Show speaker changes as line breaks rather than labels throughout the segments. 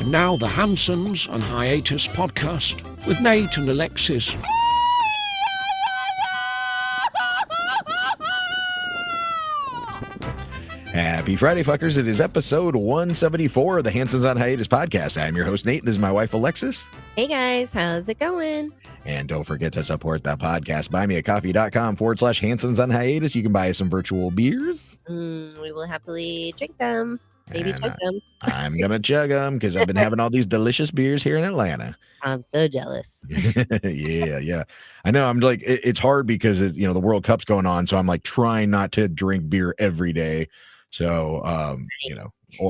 And now the Hansons and Hiatus podcast with Nate and Alexis.
Happy Friday, fuckers. It is episode 174 of the Hansons on Hiatus podcast. I'm your host, Nate, and this is my wife, Alexis.
Hey, guys. How's it going?
And don't forget to support that podcast. Buymeacoffee.com/Hansons on Hiatus. You can buy us some virtual beers.
We will happily drink them. Maybe chug them.
I'm going to chug them because I've been having all these delicious beers here in Atlanta.
I'm so jealous.
Yeah. I know. I'm like, it's hard because, the World Cup's going on. So I'm like trying not to drink beer every day. So,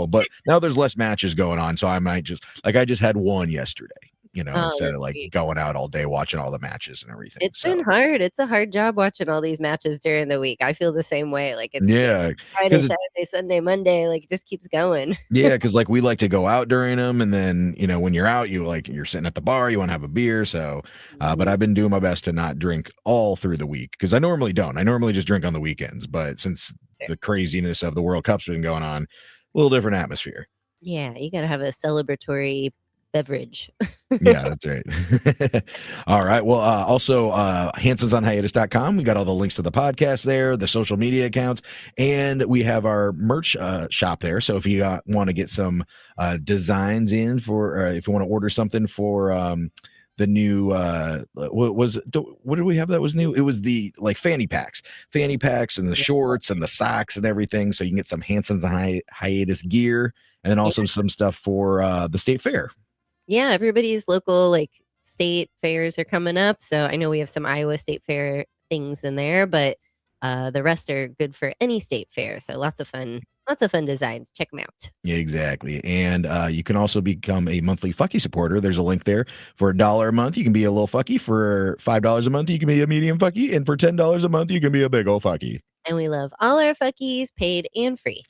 but now there's less matches going on. So I might I just had one yesterday, instead of going out all day watching all the matches and everything.
It's been hard. It's a hard job watching all these matches during the week. I feel the same way. It's Friday, Saturday, Sunday, Monday, it just keeps going.
Yeah. Cause we like to go out during them. And then, when you're out, you're sitting at the bar, you want to have a beer. So, but I've been doing my best to not drink all through the week because I normally don't. I normally just drink on the weekends. But since the craziness of the World Cup's been going on, a little different atmosphere.
Yeah, you got to have a celebratory beverage.
Yeah, that's right. All right. Well, also hansonsonhiatus.com. We got all the links to the podcast there, the social media accounts, and we have our merch shop there. So if you want to get some designs in for, if you want to order something for the new what did we have that was new? It was the fanny packs and the shorts and the socks and everything. So you can get some Hansons on Hiatus gear, and then also some stuff for the state fair.
Yeah, everybody's local state fairs are coming up. So I know we have some Iowa State Fair things in there, but the rest are good for any state fair. So lots of fun designs. Check them out.
Yeah, exactly. And you can also become a monthly Fucky supporter. There's a link there. For $1 a month, you can be a little Fucky. For $5 a month, you can be a medium Fucky. And for $10 a month, you can be a big old Fucky.
And we love all our Fuckies, paid and free.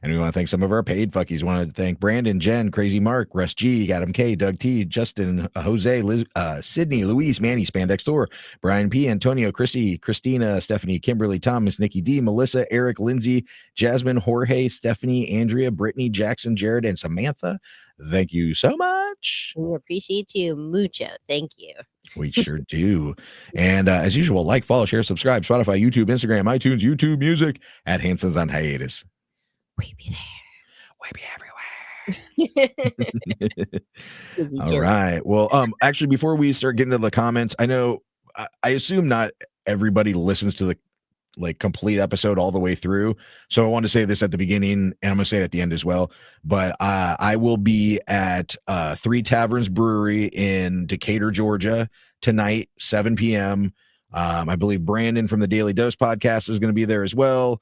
And we want to thank some of our paid Fuckies. We want to thank Brandon, Jen, Crazy Mark, Russ G, Adam K, Doug T, Justin, Jose, Liz, Sydney, Luis, Manny, Spandex Tour, Brian P, Antonio, Chrissy, Christina, Stephanie, Kimberly, Thomas, Nikki D, Melissa, Eric, Lindsay, Jasmine, Jorge, Stephanie, Andrea, Brittany, Jackson, Jared, and Samantha. Thank you so much.
We appreciate you mucho. Thank you.
We sure do. And as usual, follow, share, subscribe, Spotify, YouTube, Instagram, iTunes, YouTube Music at Hansons on Hiatus.
We be there.
We be everywhere. All right. Well, actually, before we start getting to the comments, I know I assume not everybody listens to the complete episode all the way through. So I want to say this at the beginning, and I'm going to say it at the end as well. But I will be at Three Taverns Brewery in Decatur, Georgia tonight, 7 p.m. I believe Brandon from the Daily Dose podcast is going to be there as well.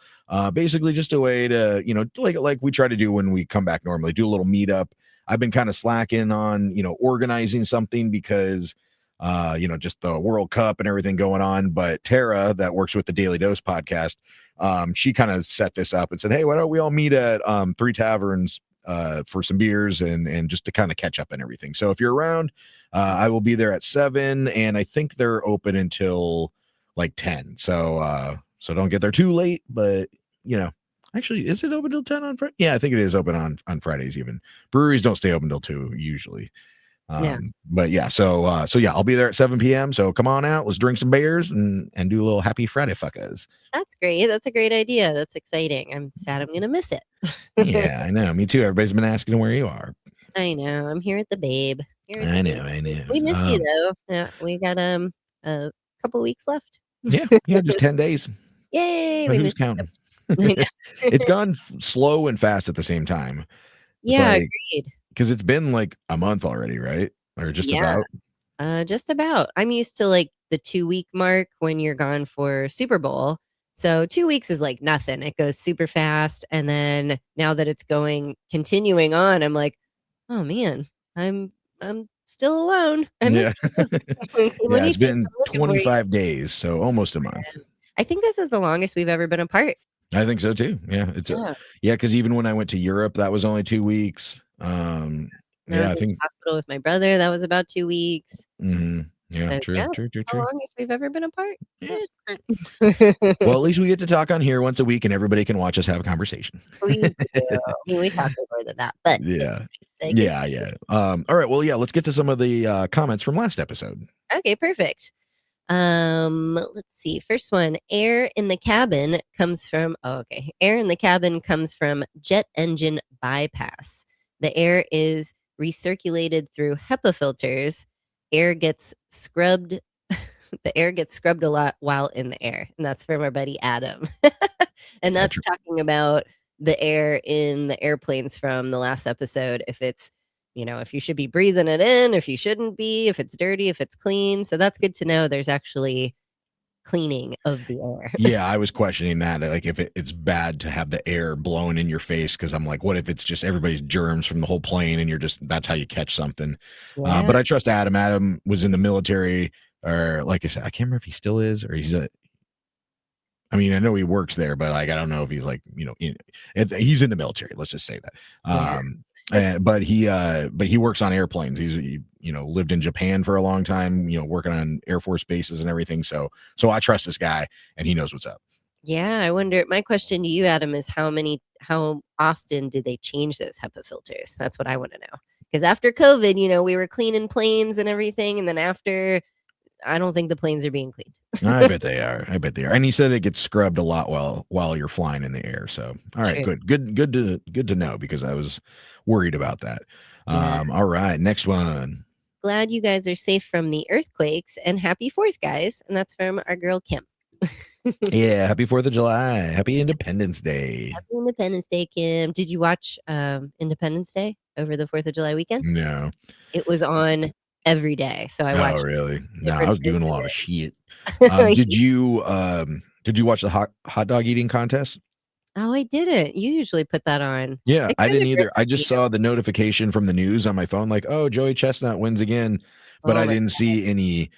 Basically just a way to, like we try to do when we come back normally, do a little meetup. I've been kind of slacking on, organizing something because, just the World Cup and everything going on. But Tara, that works with the Daily Dose podcast, she kind of set this up and said, hey, why don't we all meet at Three Taverns for some beers and just to kind of catch up and everything. So if you're around, I will be there at 7, and I think they're open until 10. So don't get there too late, but actually, is it open till 10 on Friday? Yeah, I think it is open on Fridays even. Breweries don't stay open till 2 usually. But yeah, so I'll be there at 7 p.m. So come on out, let's drink some beers and do a little happy Friday fuckers.
That's great. That's a great idea. That's exciting. I'm sad I'm gonna miss it.
Yeah, I know. Me too. Everybody's been asking where you are.
I know. I'm here at the Babe.
I know.
We miss you though. Yeah, we got a couple weeks left.
Yeah, just 10 days.
Yay!
We who's counting? It's gone slow and fast at the same time.
Yeah, agreed.
Because it's been a month already, right? Or just about?
Just about. I'm used to the 2-week mark when you're gone for Super Bowl. So 2 weeks is nothing. It goes super fast. And then now that it's continuing on, I'm like, oh man, I'm still alone.
Yeah. It's been 25 days, so almost a month.
I think this is the longest we've ever been apart.
I think so too. Yeah, because even when I went to Europe, that was only 2 weeks. I
was in the hospital with my brother. That was about 2 weeks.
Mm-hmm. Yeah,
so,
true.
The longest we've ever been apart.
Yeah. Well, at least we get to talk on here once a week, and everybody can watch us have a conversation.
We do. I mean, we talk more than that, but
yeah.
segment.
Yeah. All right. Well, yeah. Let's get to some of the comments from last episode.
Okay, perfect. Let's see. First one, air in the cabin comes from Air in the cabin comes from jet engine bypass. The air is recirculated through HEPA filters. Air gets scrubbed. The air gets scrubbed a lot while in the air. And that's from our buddy Adam. And that's talking about the air in the airplanes from the last episode. If it's, if you should be breathing it in, if you shouldn't be, if it's dirty, if it's clean. So that's good to know. There's actually cleaning of the air.
Yeah, I was questioning that. Like, if it's bad to have the air blowing in your face, because I'm like, what if it's just everybody's germs from the whole plane and that's how you catch something?
Yeah.
But I trust Adam. Adam was in the military, or like I said, I can't remember if he still is, or I mean, I know he works there, but like, I don't know if he's like, he's in the military. Let's just say that. But he works on airplanes. He lived in Japan for a long time, working on Air Force bases and everything. So I trust this guy, and he knows what's up.
Yeah, I wonder. My question to you, Adam, is how often do they change those HEPA filters? That's what I want to know. Because after COVID, we were cleaning planes and everything, and then after, I don't think the planes are being cleaned.
I bet they are. And he said it gets scrubbed a lot while you're flying in the air. So, all right,
True.
good to know, because I was worried about that.
Yeah.
All right, next one.
Glad you guys are safe from the earthquakes, and happy 4th, guys. And that's from our girl Kim.
Yeah, happy 4th of July. Happy Independence Day.
Happy Independence Day, Kim. Did you watch Independence Day over the 4th of July weekend?
No.
It was on every day. So I watched.
Oh, really? No, I was doing a lot of shit.
Did
did you watch the hot dog eating contest?
Oh, I didn't. You usually put that on.
Yeah, I didn't either. I just saw the notification from the news on my phone, like, oh, Joey Chestnut wins again. But I didn't see any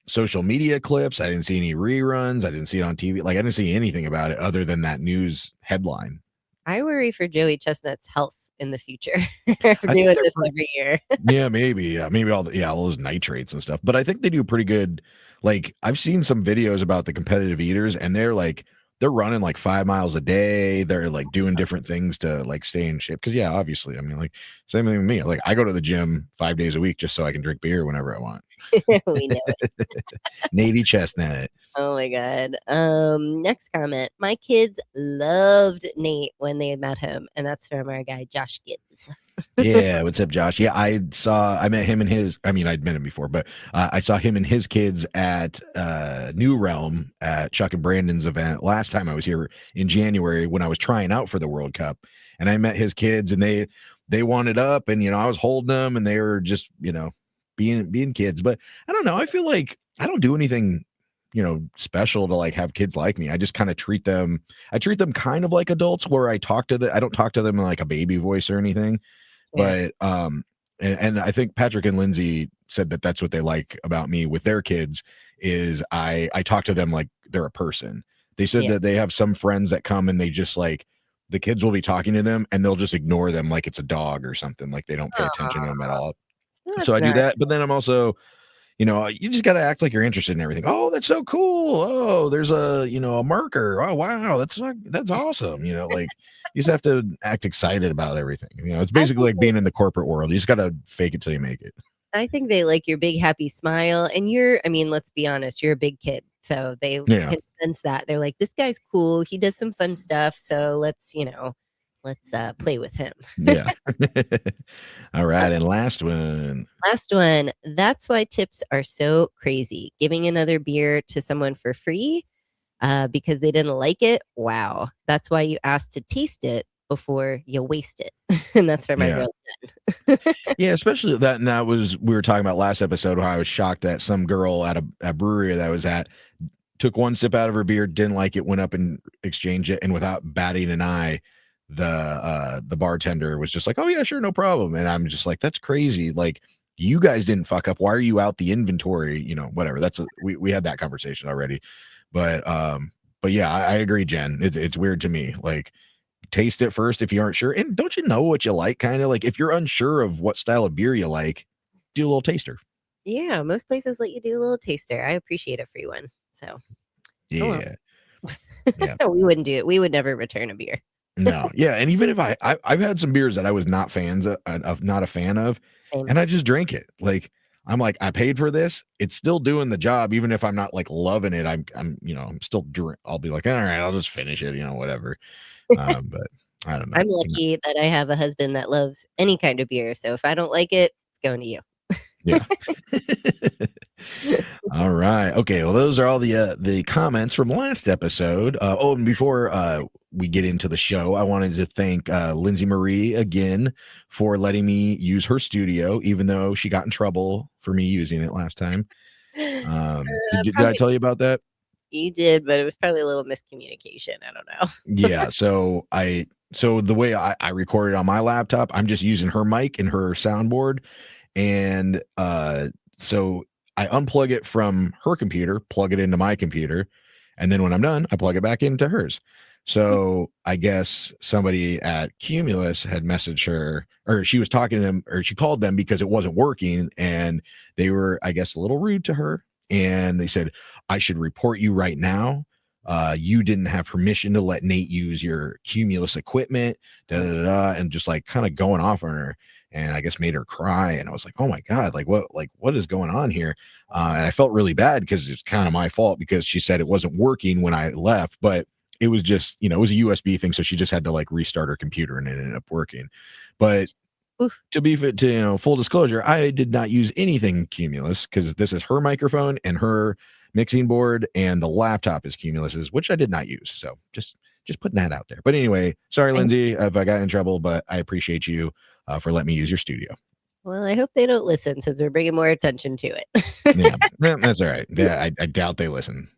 social media clips. I didn't see any reruns. I didn't see it on TV. Like, I didn't see anything about it other than that news headline.
I worry for Joey Chestnut's health in the future for doing this every year.
Yeah, maybe. Maybe all those nitrates and stuff. But I think they do pretty good. Like, I've seen some videos about the competitive eaters, and they're running like 5 miles a day. They're like doing different things to like stay in shape. Cause yeah, obviously, I mean, like, same thing with me. Like, I go to the gym 5 days a week just so I can drink beer whenever I want.
We know it.
Navy Chestnut.
Oh my God. Next comment. My kids loved Nate when they met him. And that's from our guy, Josh Gibbs.
Yeah, what's up, Josh? Yeah, I met him and I'd met him before, but I saw him and his kids at New Realm at Chuck and Brandon's event last time I was here in January when I was trying out for the World Cup, and I met his kids, and they wanted up, and I was holding them, and they were just being kids. But I don't know, I feel like I don't do anything special to like have kids like me. I just kind of treat them kind of like adults, where I don't talk to them in like a baby voice or anything. Yeah. But and I think Patrick and Lindsay said that that's what they like about me with their kids, is I talk to them like they're a person. They said that they have some friends that come and they just like, the kids will be talking to them and they'll just ignore them like it's a dog or something, like they don't pay attention to them at all. So I do that, but then I'm also, you just got to act like you're interested in everything. Oh, that's so cool. Oh, there's a marker. Oh, wow. That's awesome. Like, you just have to act excited about everything. It's basically like being in the corporate world. You just got to fake it till you make it.
I think they like your big, happy smile. And let's be honest, you're a big kid. So they can sense that. They're like, this guy's cool. He does some fun stuff. So let's play with him.
Yeah. All right. And last one.
That's why tips are so crazy. Giving another beer to someone for free because they didn't like it. Wow. That's why you asked to taste it before you waste it. And that's for my girl.
Yeah, especially that. And that was, we were talking about last episode, how I was shocked that some girl at a brewery that I was at took one sip out of her beer, didn't like it, went up and exchanged it. And without batting an eye, the bartender was just like, oh yeah, sure, no problem. And I'm just like, that's crazy. Like, you guys didn't fuck up. Why are you out the inventory? Whatever. We had that conversation already. But yeah, I agree, Jen. It's weird to me. Like, taste it first if you aren't sure. And don't you know what you like? Kind of like, if you're unsure of what style of beer you like, do a little taster.
Yeah, most places let you do a little taster. I appreciate a free one. So
yeah.
We wouldn't do it. We would never return a beer.
No, yeah, and even if I've had some beers that I was not not a fan of,
Same.
and I just drink it. Like I'm like, I paid for this. It's still doing the job, even if I'm not like loving it. I'm still drink. I'll be like, all right, I'll just finish it, whatever. But I don't know.
I'm lucky that I have a husband that loves any kind of beer. So if I don't like it, it's going to you.
Yeah. All right. Okay. Well, those are all the comments from last episode. And before we get into the show, I wanted to thank Lindsay Marie again for letting me use her studio, even though she got in trouble for me using it last time. Did I tell you about that?
You did, but it was probably a little miscommunication. I don't know.
Yeah. So the way I recorded on my laptop, I'm just using her mic and her soundboard. And so I unplug it from her computer, plug it into my computer, and then when I'm done, I plug it back into hers. So I guess somebody at Cumulus had messaged her, or she was talking to them, or she called them because it wasn't working, and they were, I guess, a little rude to her. And they said, I should report you right now. You didn't have permission to let Nate use your Cumulus equipment, and just like kind of going off on her. And I guess made her cry. And I was like, oh my God, what is going on here? And I felt really bad because it's kind of my fault because she said it wasn't working when I left, but it was just, it was a USB thing. So she just had to like restart her computer and it ended up working. But
Oof.
to be full disclosure, I did not use anything Cumulus because this is her microphone and her mixing board, and the laptop is Cumulus's, which I did not use. So just putting that out there. But anyway, sorry, Lindsay, if I got in trouble, but I appreciate you for letting me use your studio.
Well, I hope they don't listen since we're bringing more attention to it.
Yeah, that's all right. Yeah, I doubt they listen.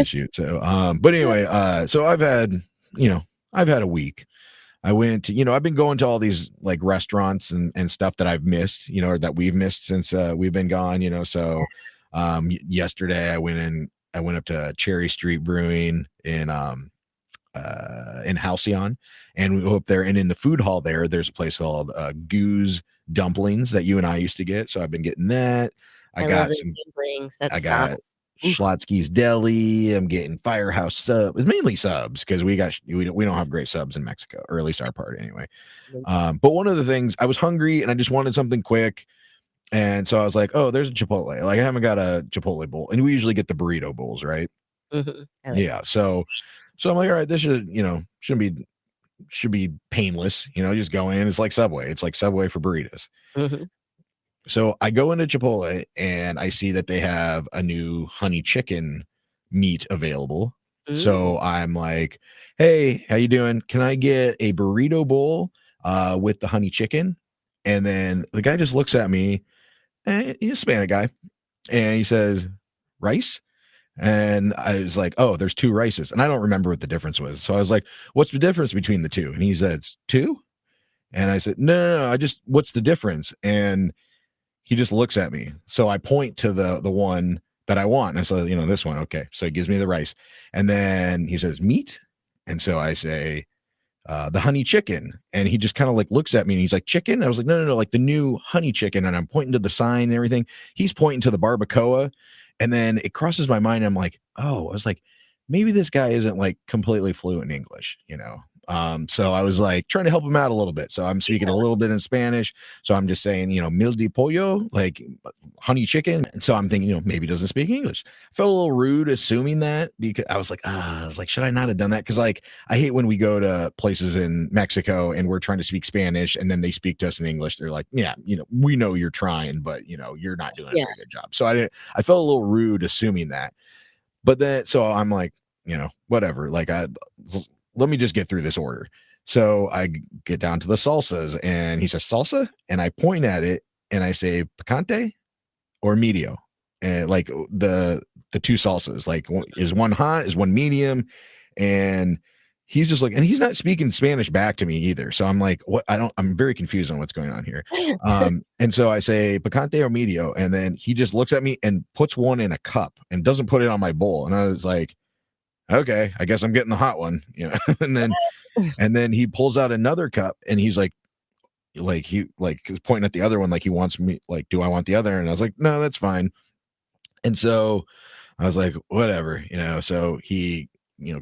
Shoot. So, but anyway, so I've had a week. I went, I've been going to all these like restaurants and stuff that I've missed, or that we've missed since we've been gone, so yesterday I went up to Cherry Street Brewing in Halcyon, and we go up there, and in the food hall there's a place called Goose Dumplings that you and I used to get. So I've been getting that. I got some dumplings. I got Schlotsky's Deli. I'm getting Firehouse subs. It's mainly subs because we don't have great subs in Mexico, or at least our part anyway. But one of the things, I was hungry and I just wanted something quick. And so I was like, oh, there's a Chipotle. Like, I haven't got a Chipotle bowl. And we usually get the burrito bowls, right?
Mm-hmm.
Yeah. So I'm like, all right, this should be painless, just go in. It's like Subway. It's like Subway for burritos.
Mm-hmm.
So I go into Chipotle and I see that they have a new honey chicken meat available. Mm-hmm. So I'm like, hey, how you doing? Can I get a burrito bowl with the honey chicken? And then the guy just looks at me, and he's a Hispanic guy, and he says, rice? And I was like, oh, there's two rices. And I don't remember what the difference was. So I was like, what's the difference between the two? And he said, it's two? And I said, no, what's the difference? And he just looks at me. So I point to the one that I want. And I said, this one. Okay. So he gives me the rice. And then he says, meat? And so I say, the honey chicken. And he just kind of like looks at me and he's like, chicken? I was like, no, like the new honey chicken. And I'm pointing to the sign and everything. He's pointing to the barbacoa. And then it crosses my mind. I'm like, oh, I was like, maybe this guy isn't like completely fluent in English, So I was like trying to help him out a little bit. So I'm speaking a little bit in Spanish. So I'm just saying, mil de pollo, like honey chicken. And so I'm thinking, maybe he doesn't speak English. I felt a little rude assuming that, because I was like, should I not have done that? Because like, I hate when we go to places in Mexico and we're trying to speak Spanish and then they speak to us in English. They're like, yeah, we know you're trying, but you're not doing a very good job. So I felt a little rude assuming that. But then, so I'm like, whatever, like let me just get through this order. So I get down to the salsas and he says salsa, and I point at it and I say picante or medio, and like the two salsas, like is one hot, is one medium, and he's just like, and he's not speaking Spanish back to me either. So I'm like, what? I'm very confused on what's going on here. And so I say picante or medio, and then he just looks at me and puts one in a cup and doesn't put it on my bowl. And I was like, okay, I guess I'm getting the hot one, and then he pulls out another cup and he's like he pointing at the other one, like he wants me, like, do I want the other? And I was like, no, that's fine. And so I was like, whatever, so he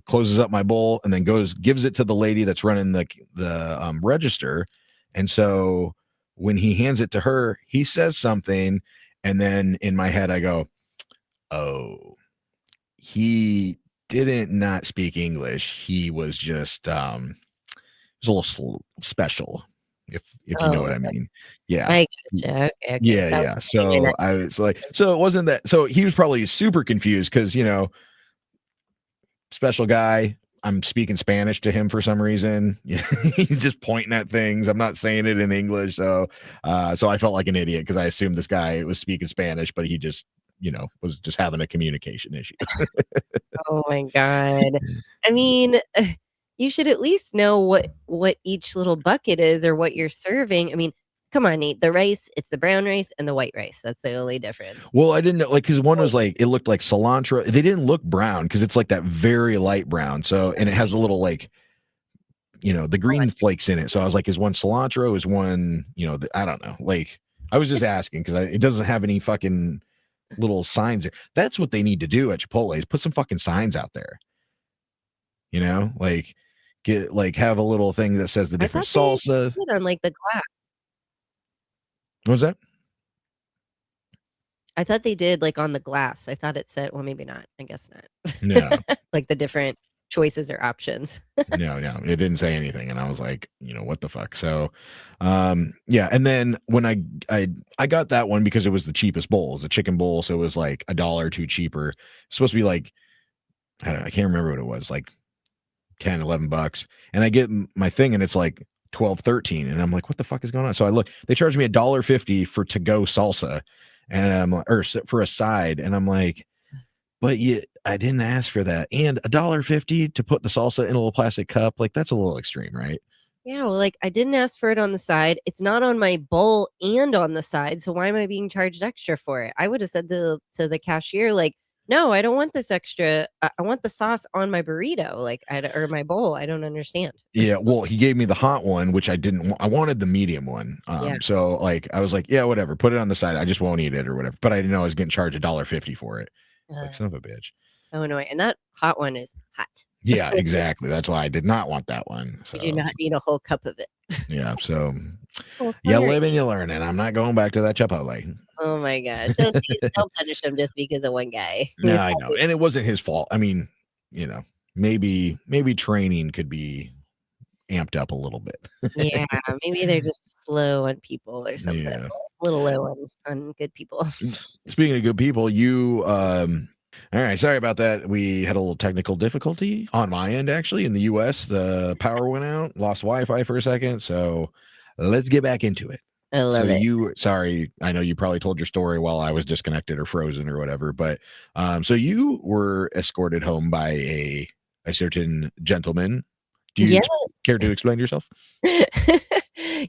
closes up my bowl and then gives it to the lady that's running the register. And so when he hands it to her, he says something, and then in my head I go, oh, he didn't not speak English. He was just was a little special, if you know what I mean. Yeah.
I gotcha. Okay.
Yeah. So I was like, so it wasn't that. So he was probably super confused because, special guy. I'm speaking Spanish to him for some reason. He's just pointing at things. I'm not saying it in English. So I felt like an idiot because I assumed this guy was speaking Spanish, but he just, was just having a communication issue.
Oh my God. I mean, you should at least know what each little bucket is or what you're serving. I mean, come on, Nate. The rice, it's the brown rice and the white rice. That's the only difference.
Well, I didn't know, because one was like, it looked like cilantro. They didn't look brown because it's like that very light brown. So, and it has a little the green flakes in it. So I was like, is one cilantro? Is one, I don't know. Like, I was just asking because it doesn't have any fucking little signs there. That's what they need to do at Chipotle, is put some fucking signs out there. Have a little thing that says the different salsa
on like the glass.
What was that?
I thought they did like on the glass. I thought it said, well, maybe not. I guess not.
No.
Like the different choices or options.
No, it didn't say anything. And I was like, what the fuck? So, yeah. And then when I got that one because it was the cheapest bowl. It was a chicken bowl. So it was like $1 or $2 cheaper. It's supposed to be like, I can't remember what it was, like 10, $11. And I get my thing and it's like 12, 13. And I'm like, what the fuck is going on? So I look, they charged me $1.50 for to-go salsa, and I'm like, or for a side. And I'm like, but I didn't ask for that. And $1.50 to put the salsa in a little plastic cup. Like, that's a little extreme, right?
Yeah. Well, like I didn't ask for it on the side. It's not on my bowl and on the side. So why am I being charged extra for it? I would have said to the cashier, like, no, I don't want this extra. I want the sauce on my burrito, or my bowl. I don't understand.
Yeah, well, he gave me the hot one, which I didn't. I wanted the medium one.
Yeah.
So like, I was like, yeah, whatever, put it on the side. I just won't eat it or whatever. But I didn't know I was getting charged $1.50 for it. Like, son of a bitch.
So annoying. And that hot one is hot.
Yeah, exactly. That's why I did not want that one. So.
You do not need a whole cup of it.
Yeah. So you live and you learn, and I'm not going back to that Chipotle.
Oh my gosh. Don't punish him just because of one guy.
No, I know. And it wasn't his fault. I mean, maybe training could be amped up a little bit.
Yeah, maybe they're just slow on people or something.
Yeah.
A little low on good people.
Speaking of good people, you all right, sorry about that. We had a little technical difficulty on my end, actually. In the US, the power went out, lost Wi-Fi for a second. So let's get back into it.
I love it.
Sorry, I know you probably told your story while I was disconnected or frozen or whatever, but so you were escorted home by a certain gentleman. Do you care to explain yourself?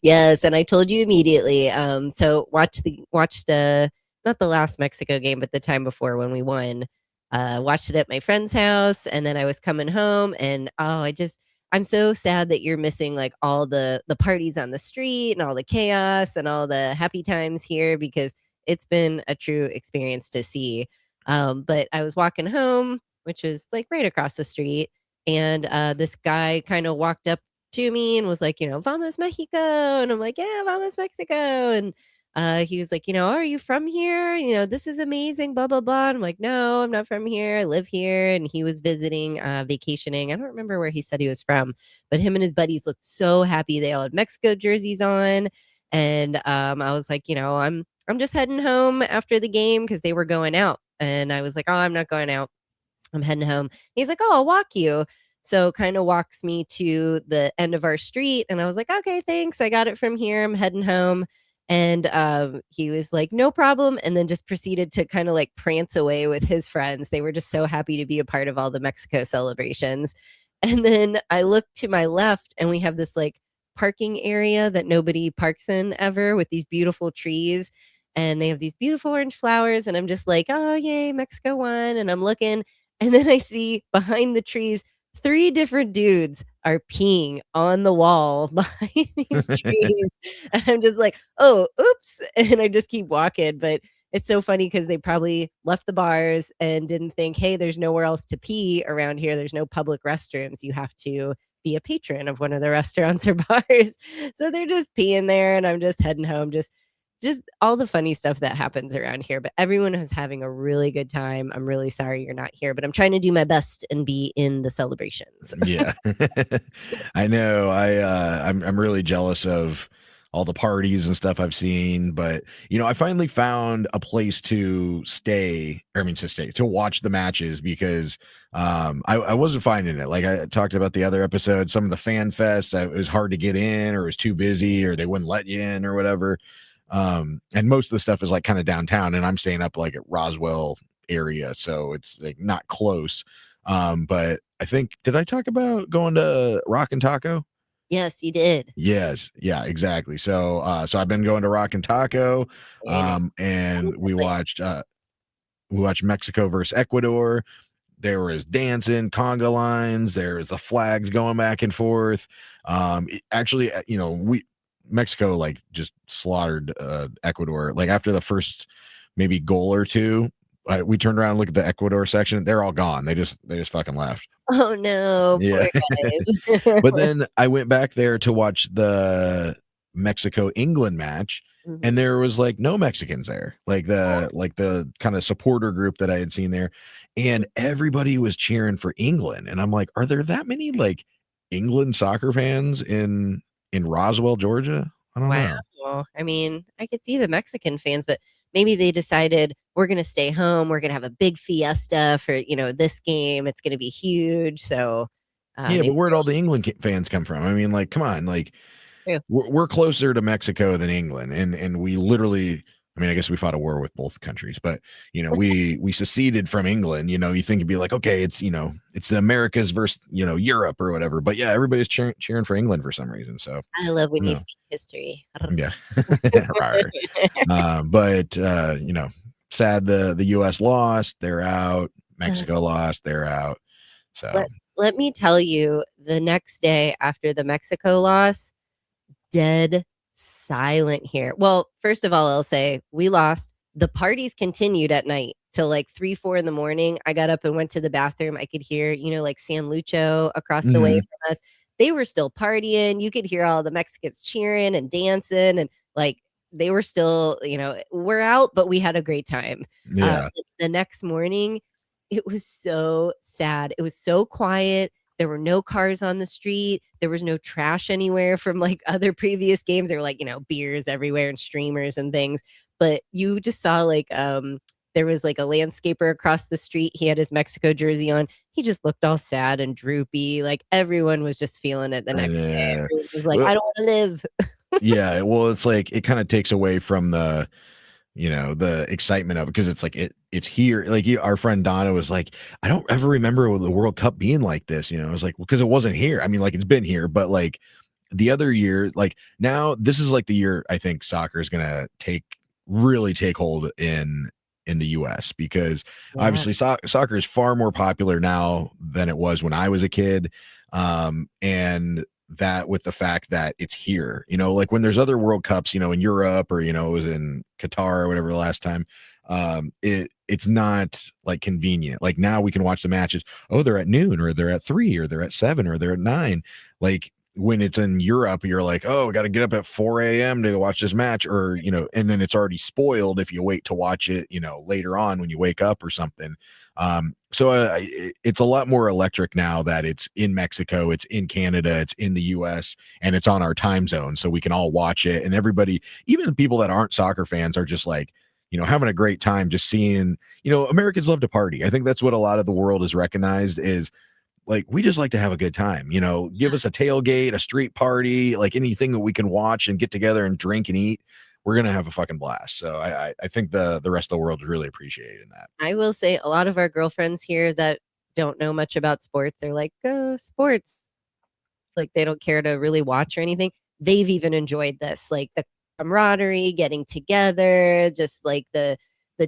Yes, and I told you immediately. So watched not the last Mexico game, but the time before when we won. Watched it at my friend's house, and then I was coming home, and I'm so sad that you're missing like all the parties on the street and all the chaos and all the happy times here, because it's been a true experience to see. But I was walking home, which was like right across the street, and this guy kind of walked up to me and was like, Vamos Mexico. And I'm like, yeah, Vamos Mexico. And he was like, are you from here? This is amazing, blah, blah, blah. And I'm like, no, I'm not from here. I live here. And he was visiting, vacationing. I don't remember where he said he was from, but him and his buddies looked so happy. They all had Mexico jerseys on. And I was like, I'm just heading home after the game because they were going out. And I was like, oh, I'm not going out. I'm heading home. He's like, oh, I'll walk you. So kind of walks me to the end of our street. And I was like, okay, thanks. I got it from here. I'm heading home. And he was like, no problem. And then just proceeded to kind of like prance away with his friends. They were just so happy to be a part of all the Mexico celebrations. And then I looked to my left, and we have this like parking area that nobody parks in ever, with these beautiful trees. And they have these beautiful orange flowers. And I'm just like, oh, yay, Mexico won. And I'm looking. And then I see behind the trees, 3 different dudes are peeing on the wall behind these trees. And I'm just like, oh, oops. And I just keep walking. But it's so funny because they probably left the bars and didn't think, hey, there's nowhere else to pee around here. There's no public restrooms. You have to be a patron of one of the restaurants or bars. So they're just peeing there, and I'm just heading home. Just all the funny stuff that happens around here. But everyone is having a really good time. I'm really sorry you're not here, but I'm trying to do my best and be in the celebrations.
Yeah. I know. I'm really jealous of all the parties and stuff I've seen, but I finally found a place to stay, or I mean to watch the matches because I wasn't finding it. Like I talked about the other episode, some of the fan fests, it was hard to get in, or it was too busy, or they wouldn't let you in or whatever. And most of the stuff is like kind of downtown, and I'm staying up like at Roswell area, so it's like not close. But I think, did I talk about going to Rock and Taco?
Yes, you did.
Yes. Yeah, exactly. So I've been going to Rock and Taco, and we watched Mexico versus Ecuador. There was dancing, conga lines. There's the flags going back and forth. Actually, Mexico like just slaughtered Ecuador. Like after the first maybe goal or two, we turned around and looked at the Ecuador section. They're all gone. They just fucking left.
Oh no,
Yeah.
poor guys.
But then I went back there to watch the Mexico England match, and there was like no Mexicans there, like the kind of supporter group that I had seen there, and everybody was cheering for England. And I'm like, are there that many like England soccer fans in Roswell, Georgia? I don't know.
Wow. I mean, I could see the Mexican fans, but maybe they decided we're going to stay home. We're going to have a big fiesta for, this game. It's going to be huge. So,
yeah, but where'd all the England fans come from? I mean, like, come on, like, we're closer to Mexico than England, and we literally, I mean, I guess we fought a war with both countries, but we seceded from England. You think it'd be like, okay, it's it's the Americas versus Europe or whatever, but yeah, everybody's cheering for England for some reason. So
I love when you speak history.
Yeah. But sad the US lost, they're out. Mexico lost, they're out. So
let me tell you, the next day after the Mexico loss, dead silent here. Well, first of all, I'll say we lost. The parties continued at night till like 3-4 in the morning. I got up and went to the bathroom. I could hear, like San Lucho across the way from us. They were still partying. You could hear all the Mexicans cheering and dancing, and like they were still, we're out, but we had a great time.
Yeah.
The next morning, it was so sad. It was so quiet. There were no cars on the street. There was no trash anywhere from like other previous games. There were like, beers everywhere and streamers and things. But you just saw like there was like a landscaper across the street. He had his Mexico jersey on. He just looked all sad and droopy. Like everyone was just feeling it the next day. Everyone was like, I don't want to live.
Yeah. Well, it's like it kind of takes away from the excitement of it, because it's like it's here. Like our friend Donna was like, I don't ever remember the World Cup being like this. I was like, well, because it wasn't here. I mean, like it's been here, but like the other year, like now this is like the year I think soccer is gonna really take hold in the US, because obviously soccer is far more popular now than it was when I was a kid. And that with the fact that it's here, like when there's other World Cups, in Europe, or, it was in Qatar or whatever the last time, it's not like convenient. Like now we can watch the matches. Oh, they're at noon, or they're at 3, or they're at 7, or they're at 9. Like when it's in Europe, you're like, oh, I got to get up at 4 a.m. to watch this match, or, and then it's already spoiled if you wait to watch it, later on when you wake up or something. So it's a lot more electric now that it's in Mexico, it's in Canada, it's in the US, and it's on our time zone. So we can all watch it. And everybody, even the people that aren't soccer fans, are just like, having a great time just seeing, Americans love to party. I think that's what a lot of the world has recognized is, like, we just like to have a good time, give us a tailgate, a street party, like anything that we can watch and get together and drink and eat. We're going to have a fucking blast. So I think the rest of the world is really appreciating that.
I will say a lot of our girlfriends here that don't know much about sports, they're like, go sports. Like they don't care to really watch or anything. They've even enjoyed this, like the camaraderie, getting together, just like the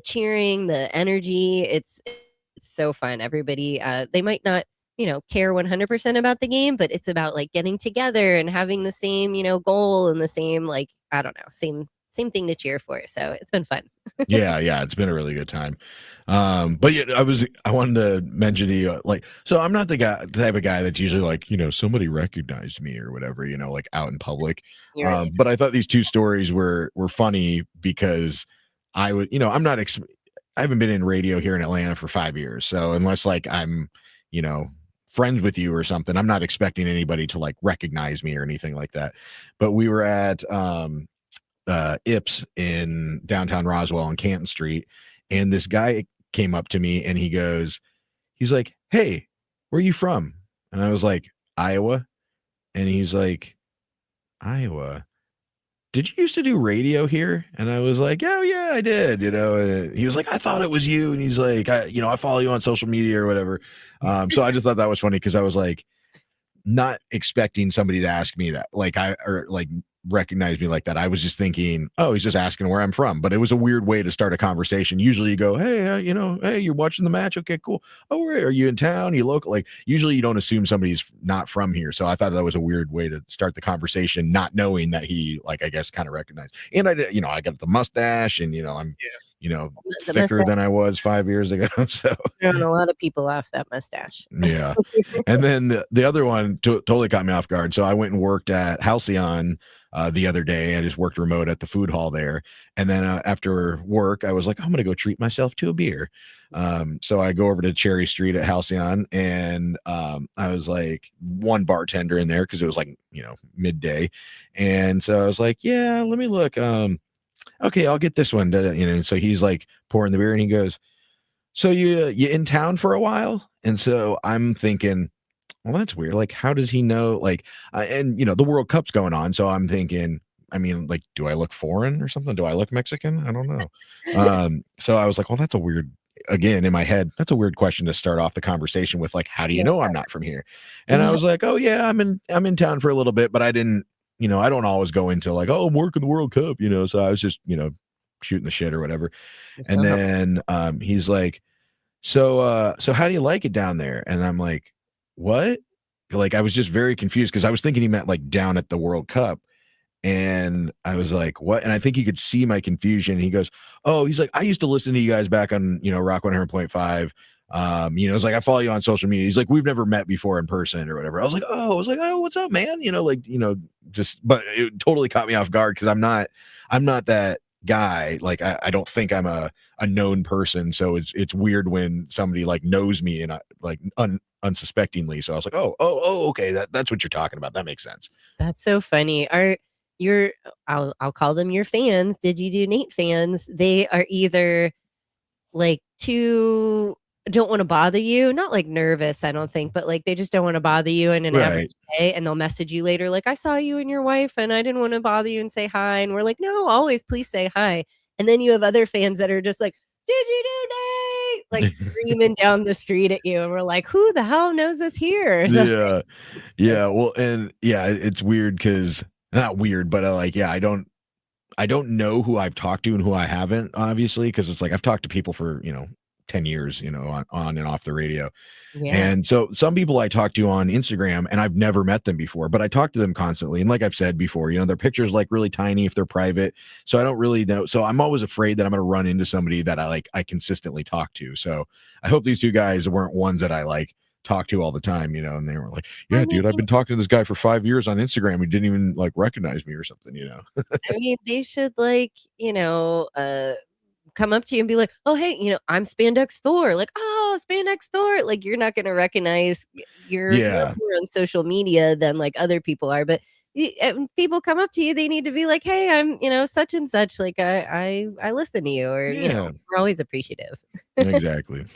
cheering, the energy. It's so fun. Everybody, they might not, care 100% about the game, but it's about like getting together and having the same, goal and the same, like, I don't know, same same thing to cheer for. So it's been fun.
Yeah, it's been a really good time. But yeah, I wanted to mention to you, like, so I'm not the type of guy that's usually like, somebody recognized me or whatever, like out in public.
Right.
But I thought these two stories were funny because I would, I haven't been in radio here in Atlanta for 5 years. So unless like I'm, friends with you or something, I'm not expecting anybody to like recognize me or anything like that. But we were at Ips in downtown Roswell on Canton Street, and this guy came up to me and he's like, "Hey, where are you from?" And I was like, "Iowa." And he's like, "Iowa? Did you used to do radio here?" And I was like, "Oh yeah, I did." He was like, "I thought it was you." And he's like, I follow you on social media or whatever." So I just thought that was funny because I was like, not expecting somebody to ask me that, recognize me like that. I was just thinking, oh, he's just asking where I'm from. But it was a weird way to start a conversation. Usually you go, hey, hey, you're watching the match. Okay, cool. Oh, where are you in town? You local? Like usually you don't assume somebody's not from here. So I thought that was a weird way to start the conversation, not knowing that he, like, I guess, kind of recognized. And I did, I got the mustache, and I'm thicker than I was 5 years ago. So
A lot of people off that mustache.
yeah. And then the other one totally caught me off guard. So I went and worked at Halcyon the other day. I just worked remote at the food hall there. And then after work, I was like, I'm going to go treat myself to a beer. So I go over to Cherry Street at Halcyon, and I was like one bartender in there because it was like, midday. And so I was like, yeah, let me look. Okay, I'll get this one. So he's like pouring the beer, and he goes, "So you in town for a while?" And so I'm thinking, well, that's weird. Like, how does he know? Like, and the World Cup's going on, so I'm thinking, I mean, like, do I look foreign or something? Do I look Mexican? I don't know. So I was like, well, that's a weird. Again, in my head, that's a weird question to start off the conversation with. Like, how do you know I'm not from here? And I was like, oh yeah, I'm in town for a little bit, but I didn't. I don't always go into like, oh, I'm working the World Cup. So I was just shooting the shit or whatever. And then he's like, so how do you like it down there? And I'm like, what? Like, I was just very confused because I was thinking he meant like down at the World Cup. And I was like, what? And I think he could see my confusion. He goes, oh, he's like, I used to listen to you guys back on, Rock 100.5. It's like, I follow you on social media. He's like, we've never met before in person or whatever. I was like, oh, what's up, man? But it totally caught me off guard because I'm not that guy. Like, I don't think I'm a known person. So it's weird when somebody like knows me and unsuspectingly. So I was like, oh, okay. That's what you're talking about. That makes sense.
That's so funny. I'll call them your fans. Did you do Nate fans? They are either like don't want to bother you, not like nervous, I don't think, but like they just don't want to bother you in an average day, and they'll message you later like, I saw you and your wife and I didn't want to bother you and say hi. And we're like, no, always please say hi. And then you have other fans that are just like, did you do Nate? Like screaming down the street at you, and we're like, who the hell knows us here?
Yeah. Well, and yeah, it's weird because not weird, but I don't know who I've talked to and who I haven't, obviously, because it's like I've talked to people for 10 years, on and off the radio.
Yeah.
And so some people I talk to on Instagram, and I've never met them before, but I talk to them constantly. And like I've said before, their pictures like really tiny if they're private. So I don't really know. So I'm always afraid that I'm going to run into somebody that I consistently talk to. So I hope these two guys weren't ones that I like talk to all the time, and they were like, yeah, dude, I've been talking to this guy for 5 years on Instagram. He didn't even like recognize me or something,
I mean, they should come up to you and be like, oh, hey, I'm Spandex Thor. Like, oh, Spandex Thor. Like, you're not going to recognize you're more on social media than like other people are. But people come up to you, they need to be like, hey, I'm, such and such. Like, I listen to you, or, we're always appreciative.
Exactly.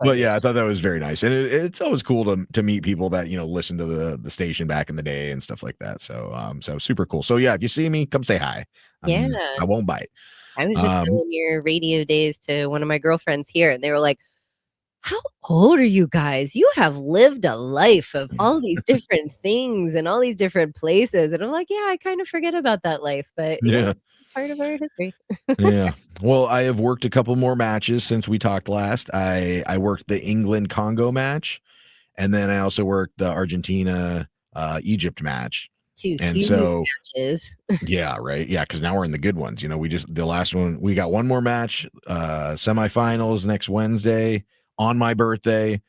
But yeah, I thought that was very nice. And it's always cool to meet people that, listen to the station back in the day and stuff like that. So, so super cool. So yeah, if you see me, come say hi.
Yeah.
I won't bite.
I was just telling your radio days to one of my girlfriends here, and they were like, how old are you guys? You have lived a life of all these different things and all these different places. And I'm like, yeah, I kind of forget about that life, but yeah, part of our history.
Yeah. Well, I have worked a couple more matches since we talked last. I worked the England-Congo match, and then I also worked the Argentina Egypt match.
2
And
huge
so,
matches.
yeah, right. Yeah, because now we're in the good ones. The last one, we got one more match, semifinals next Wednesday on my birthday.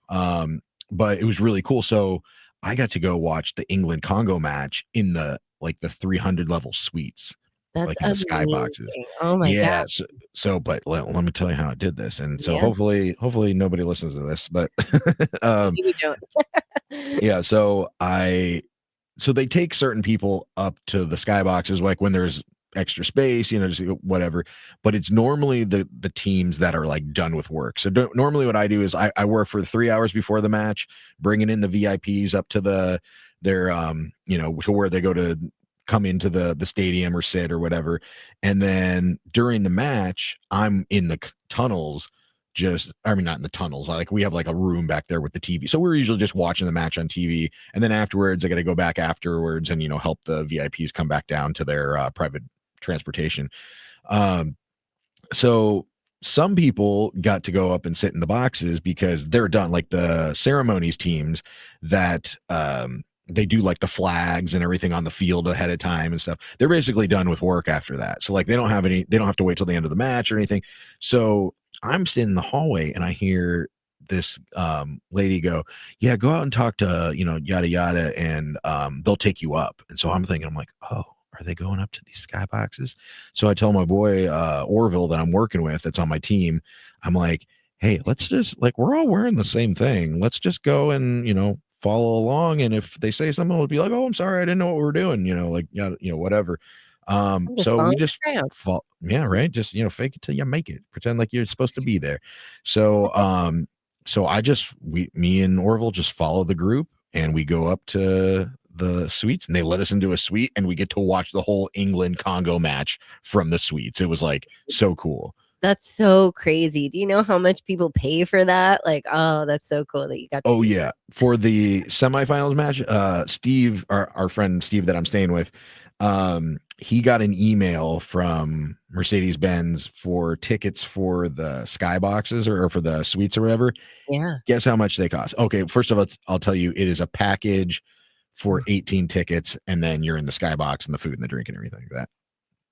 But it was really cool. So I got to go watch the England Congo match in the 300 level suites,
That's
like in the skyboxes.
amazing. Oh my
Yeah.
god.
But let me tell you how I did this. And so
Yeah.
hopefully nobody listens to this, but
Maybe we don't.
yeah. So they take certain people up to the skyboxes, like when there's extra space, just whatever. But it's normally the teams that are like done with work. So normally what I do is I work for 3 hours before the match, bringing in the VIPs up to their to where they go to come into the stadium or sit or whatever. And then during the match, I'm in the tunnels. Not in the tunnels. Like we have like a room back there with the TV. So we're usually just watching the match on TV. And then afterwards, I got to go back afterwards and, help the VIPs come back down to their private transportation. So some people got to go up and sit in the boxes because they're done, like the ceremonies teams that they do like the flags and everything on the field ahead of time and stuff. They're basically done with work after that. So like they don't have to wait till the end of the match or anything. So I'm standing in the hallway and I hear this lady go, yeah, go out and talk to, yada, yada. And they'll take you up. And so I'm like, oh, are they going up to these skyboxes? So I tell my boy, Orville, that I'm working with, that's on my team. I'm like, hey, let's just we're all wearing the same thing. Let's just go and, follow along. And if they say something, we'll be like, oh, I'm sorry, I didn't know what we were doing, whatever. So we just fall. Yeah, right. Just, fake it till you make it. Pretend like you're supposed to be there. So, me and Orville just follow the group and we go up to the suites and they let us into a suite and we get to watch the whole England Congo match from the suites. It was like so cool.
That's so crazy. Do you know how much people pay for that? Like, oh, that's so cool that you got to
yeah. For the semifinals match, Steve, our friend Steve that I'm staying with, he got an email from Mercedes-Benz for tickets for the skyboxes or for the suites or whatever.
Yeah.
Guess how much they cost? Okay, first of all, I'll tell you, it is a package for 18 tickets, and then you're in the skybox and the food and the drink and everything like that.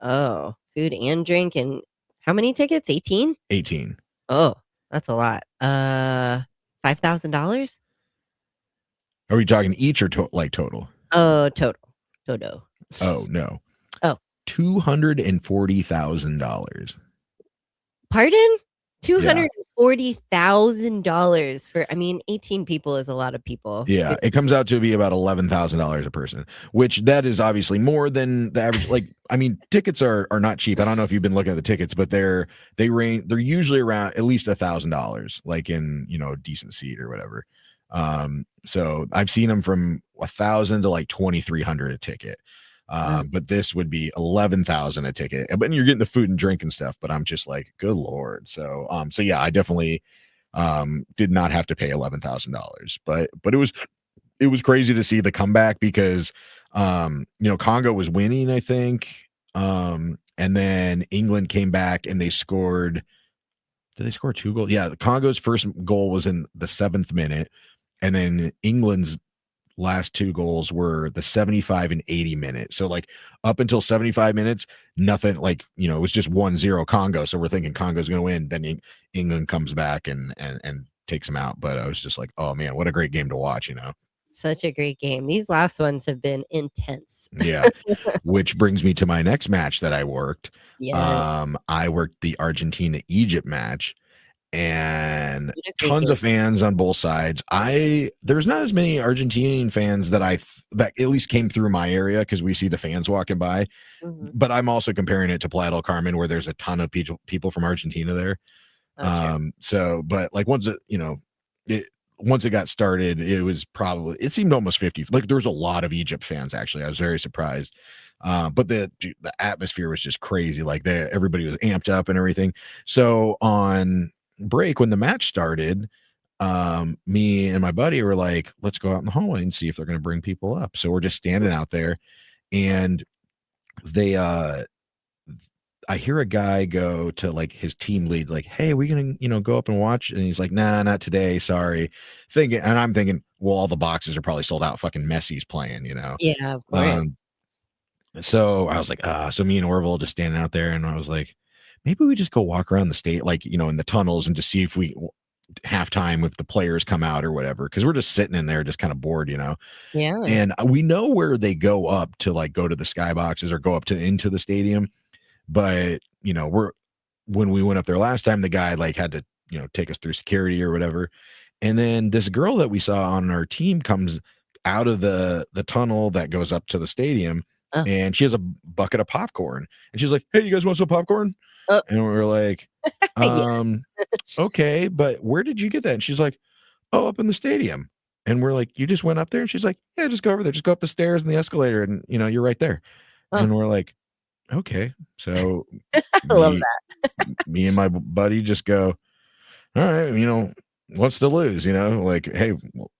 Oh, food and drink. And how many tickets? 18?
18.
Oh, that's a lot. $5,000?
Are we talking each or total?
Oh, total.
Oh, no.
Oh.
$240,000.
Pardon? $240,000 for, 18 people is a lot of people.
Yeah, it comes out to be about $11,000 a person, which that is obviously more than the average. Tickets are not cheap. I don't know if you've been looking at the tickets, but they're usually around at least $1,000, like in, a decent seat or whatever. So I've seen them from 1,000 to like 2,300 a ticket. But this would be 11,000 a ticket, but you're getting the food and drink and stuff. But I'm just like, good Lord. So yeah, I definitely did not have to pay $11,000, but it was crazy to see the comeback because Congo was winning, I think, and then England came back and they scored. Did they score 2 goals? Yeah, the Congo's first goal was in the 7th minute, and then England's last 2 goals were the 75 and 80 minutes. So like up until 75 minutes, nothing, it was just 1-0 Congo. So we're thinking Congo's going to win. Then England comes back and takes them out. But I was just like, oh man, what a great game to watch,
Such a great game. These last ones have been intense.
Yeah. Which brings me to my next match that I worked.
Yeah.
I worked the Argentina-Egypt match. And tons of fans on both sides. There's not as many Argentinian fans that at least came through my area because we see the fans walking by.
Mm-hmm.
But I'm also comparing it to Playa del Carmen where there's a ton of people from Argentina there. So, but like once it got started, it seemed almost 50. Like there was a lot of Egypt fans actually. I was very surprised. But the atmosphere was just crazy. Like everybody was amped up and everything. So on break when the match started, me and my buddy were like, let's go out in the hallway and see if they're going to bring people up. So we're just standing out there and they I hear a guy go to like his team lead, like, "Hey, we gonna, go up and watch?" And he's like, "Nah, not today. Sorry." And I'm thinking, well, all the boxes are probably sold out. Fucking Messi's playing,
Yeah, of
Um,
course.
so I was like, so me and Orville just standing out there, and I was like, maybe we just go walk around the state, like, in the tunnels, and just see if we halftime if the players come out or whatever, because we're just sitting in there, just kind of bored,
Yeah.
And we know where they go up to, like, go to the skyboxes or go up to into the stadium. But, when we went up there last time, the guy like had to, take us through security or whatever. And then this girl that we saw on our team comes out of the tunnel that goes up to the stadium,
Oh,
and she has a bucket of popcorn. And she's like, "Hey, you guys want some popcorn?"
oh,
And we're like,
yeah.
okay, but where did you get that? And she's like, "Oh, up in the stadium." And we're like, "You just went up there?" And she's like, "Yeah, just go over there. Just go up the stairs and the escalator, and you're right there."
Oh,
And we're like, "Okay." So
I love
me
that.
me and my buddy just go, "All right, what's to lose?" Like, hey,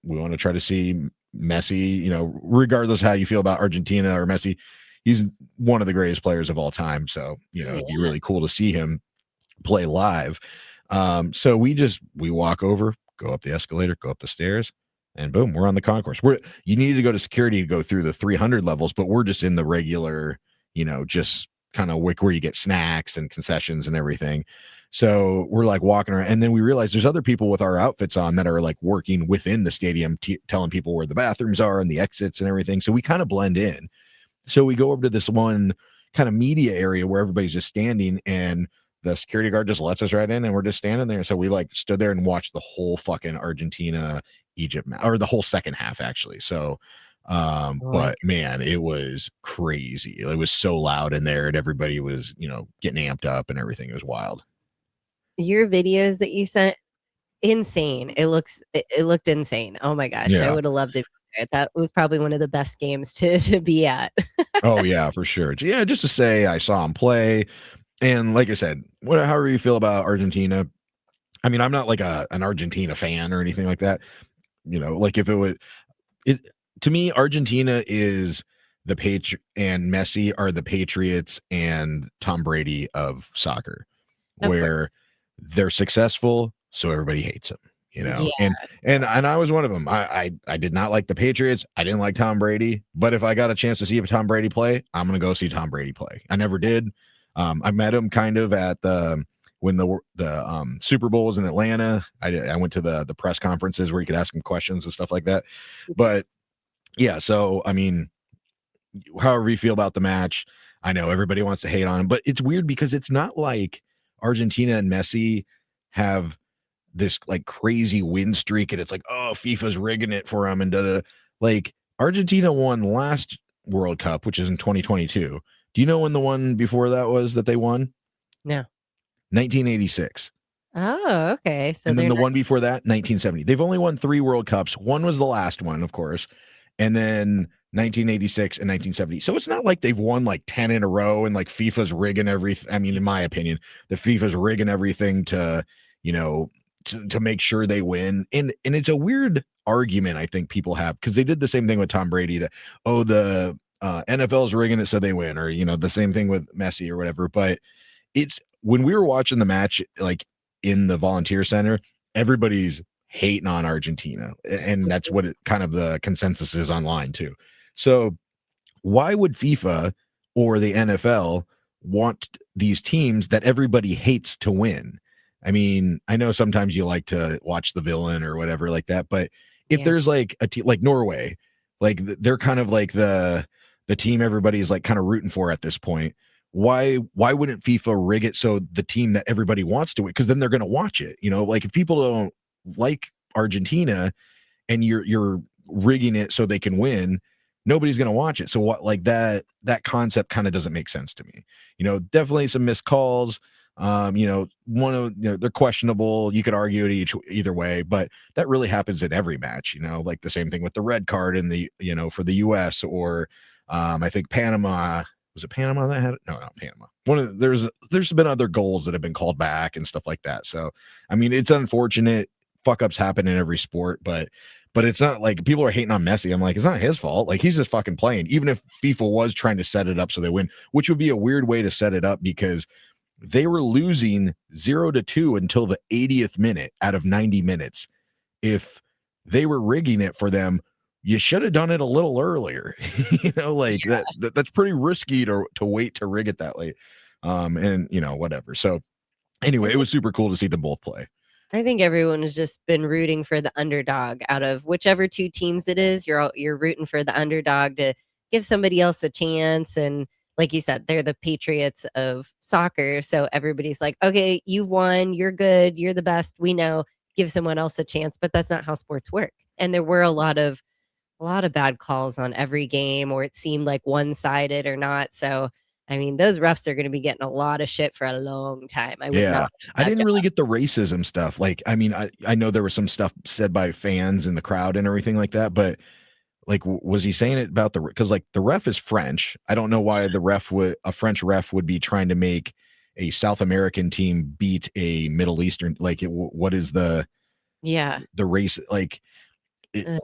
we want to try to see Messi, regardless how you feel about Argentina or Messi, he's one of the greatest players of all time. So, it'd be
Yeah.
really cool to see him play live. So we walk over, go up the escalator, go up the stairs, and boom, we're on the concourse. You needed to go to security to go through the 300 levels, but we're just in the regular, just kind of where you get snacks and concessions and everything. So we're like walking around, and then we realize there's other people with our outfits on that are like working within the stadium, telling people where the bathrooms are and the exits and everything. So we kind of blend in. So we go over to this one kind of media area where everybody's just standing, and the security guard just lets us right in, and we're just standing there. So we like stood there and watched the whole fucking Argentina Egypt or the whole second half actually. So
Oh my
but man, it was crazy. It was so loud in there, and everybody was, getting amped up and everything. It was wild.
Your videos that you sent, insane. It looked insane. Oh my gosh, I
Yeah.
would have loved it. That was probably one of the best games to be at.
Oh yeah, for sure. Yeah, just to say I saw him play. And like I said, however you feel about Argentina, I mean, I'm not like an Argentina fan or anything like that. Like if it to me, Argentina is the and Messi are the Patriots and Tom Brady of soccer,
Of
where
course.
they're successful, so everybody hates them.
Yeah.
And I was one of them. I did not like the Patriots. I didn't like Tom Brady. But if I got a chance to see Tom Brady play, I'm gonna go see Tom Brady play. I never did. I met him kind of at when the Super Bowl was in Atlanta. I went to the press conferences where you could ask him questions and stuff like that. But yeah, so I mean, however you feel about the match, I know everybody wants to hate on him, but it's weird because it's not like Argentina and Messi have this like crazy win streak, and it's like, oh, FIFA's rigging it for them, and like Argentina won last World Cup, which is in 2022. Do you know when the one before that was that they won?
No.
1986.
Oh, okay. So
And then
they're
the
not.
one before that, 1970. They've only won 3 World Cups. One was the last one, of course, and then 1986 and 1970. So it's not like they've won like 10 in a row, and like FIFA's rigging everything. I mean, in my opinion, the FIFA's rigging everything to, to make sure they win. And it's a weird argument I think people have, because they did the same thing with Tom Brady, that, oh, the NFL's rigging it so they win, or, the same thing with Messi or whatever. But it's when we were watching the match, like in the volunteer center, everybody's hating on Argentina. And that's what kind of the consensus is online too. So why would FIFA or the NFL want these teams that everybody hates to win? I mean, I know sometimes you like to watch the villain or whatever like that, but if
Yeah.
there's like a team like Norway, like they're kind of like the team everybody's like kind of rooting for at this point. Why wouldn't FIFA rig it so the team that everybody wants to win? Because then they're going to watch it. Like if people don't like Argentina and you're rigging it so they can win, nobody's going to watch it. So what, like that concept kind of doesn't make sense to me. Definitely some missed calls. One of, they're questionable. You could argue it either way, but that really happens in every match. Like the same thing with the red card in the, for the US, or I think Panama. Was it Panama that had it? No, not Panama. There's been other goals that have been called back and stuff like that. So I mean, it's unfortunate. Fuck ups happen in every sport, but But it's not like people are hating on Messi. I'm like, it's not his fault. Like, he's just fucking playing. Even if FIFA was trying to set it up so they win, which would be a weird way to set it up because they were losing 0-2 until the 80th minute out of 90 minutes. If they were rigging it for them, you should have done it a little earlier. Like that's pretty risky to wait to rig it that late. And whatever. So anyway, it was super cool to see them both play.
I think everyone has just been rooting for the underdog out of whichever two teams it is. You're rooting for the underdog to give somebody else a chance. And like you said, they're the Patriots of soccer. So everybody's like, okay, you've won. You're good. You're the best. We know. Give someone else a chance. But that's not how sports work. And there were a lot of bad calls on every game, or it seemed like one-sided or not. So I mean, those refs are going to be getting a lot of shit for a long time. I
didn't really get the racism stuff. Like, I mean, I know there was some stuff said by fans in the crowd and everything like that, but like, was he saying it about because like the ref is French. I don't know why a French ref would be trying to make a South American team beat a Middle Eastern. Like, what is the race? Like,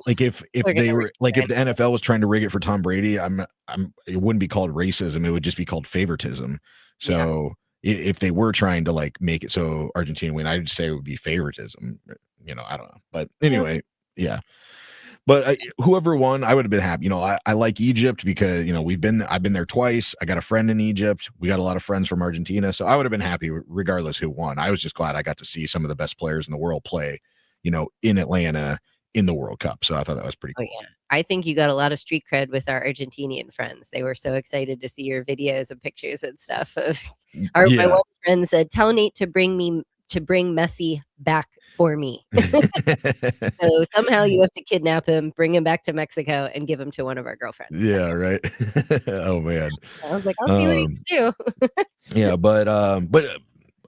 like if they were like if the NFL was trying to rig it for Tom Brady, it wouldn't be called racism. It would just be called favoritism. So if they were trying to like make it so Argentina win, I'd say it would be favoritism. I don't know. But anyway, yeah. But whoever won, I would have been happy. I like Egypt because I've been there twice. I got a friend in Egypt. We got a lot of friends from Argentina, so I would have been happy regardless who won. I was just glad I got to see some of the best players in the world play, in Atlanta in the World Cup. So I thought that was pretty cool.
Oh, yeah. I think you got a lot of street cred with our Argentinian friends. They were so excited to see your videos and pictures and stuff. My one friend said, "Tell Nate to bring Messi back for me." So somehow you have to kidnap him, bring him back to Mexico, and give him to one of our girlfriends.
Yeah, right. Oh man.
I was like, I'll see what you can do.
Yeah, but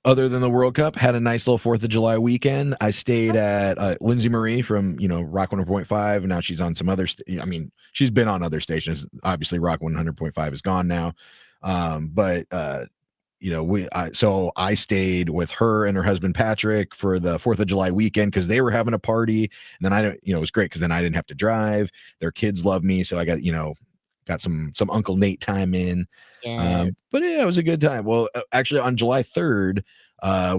other than the World Cup, had a nice little 4th of July weekend. I stayed at Lindsay Marie from, Rock 100.5. And now she's on some other, she's been on other stations. Obviously, Rock 100.5 is gone now. So I stayed with her and her husband, Patrick, for the 4th of July weekend because they were having a party. And then it was great because then I didn't have to drive. Their kids love me. So I got some Uncle Nate time in.
Yes.
But yeah, it was a good time. Well, actually on July 3rd,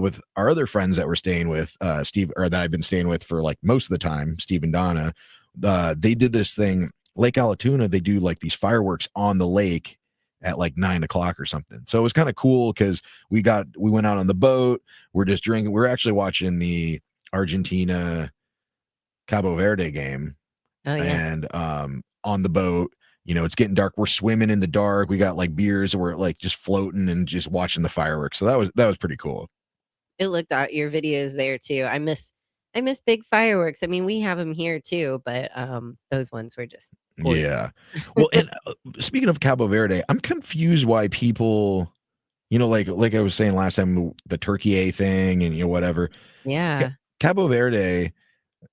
with our other friends that we're staying with, Steve, or that I've been staying with for like most of the time, Steve and Donna, they did this thing, Lake Allatoona. They do like these fireworks on the lake at like 9:00 or something. So it was kind of cool because we went out on the boat. We're just drinking. We're actually watching the Argentina Cabo Verde game.
Oh yeah.
And on the boat, it's getting dark. We're swimming in the dark. We got like beers and we're like just floating and just watching the fireworks. So that was pretty cool.
It looked at your videos there too. I miss big fireworks. I mean, we have them here too, but those ones were just gorgeous.
Yeah. Well, and speaking of Cabo Verde, I'm confused why people, like I was saying last time, the Turkey A thing and whatever.
Yeah.
Cabo Verde,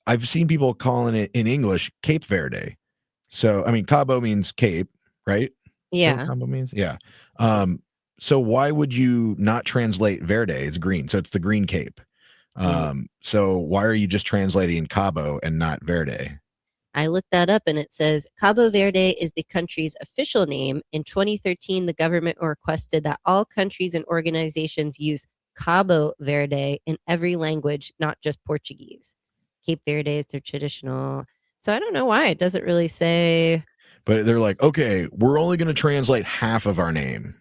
I've seen people calling it in English Cape Verde. So, I mean, Cabo means Cape, right?
Yeah.
Cabo means, yeah. So why would you not translate Verde? It's green. So it's the Green Cape. So why are you just translating Cabo and not Verde?
I looked that up and it says Cabo Verde is the country's official name. In 2013, the government requested that all countries and organizations use Cabo Verde in every language, not just Portuguese. Cape Verde is their traditional. So I don't know why it doesn't really say.
But they're like, okay, we're only going to translate half of our name.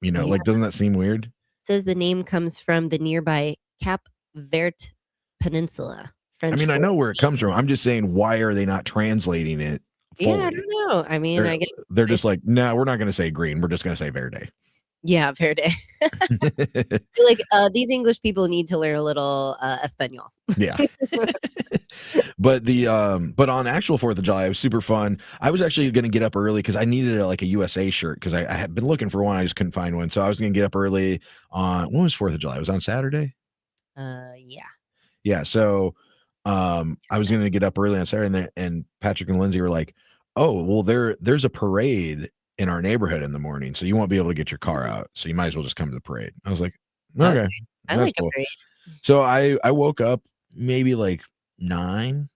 Like, doesn't that seem weird?
It says the name comes from the nearby Cap Verde Peninsula. French.
I mean, I know where it comes from. I'm just saying, why are they not translating it fully?
Yeah, I don't know. I mean, I guess
they're just like, no, we're not going to say green. We're just going to say Verde.
Yeah, Verde. Like these English people need to learn a little Espanol.
Yeah. But on actual 4th of July, it was super fun. I was actually going to get up early because I needed a USA shirt because I had been looking for one. I just couldn't find one. So I was going to get up early on, when was 4th of July? It was on Saturday?
Yeah.
Yeah. So I was going to get up early on Saturday and Patrick and Lindsay were like, oh, well, there's a parade in our neighborhood in the morning, so you won't be able to get your car out. So you might as well just come to the parade. I was like, okay.
I like cool. A parade.
So I woke up maybe like 9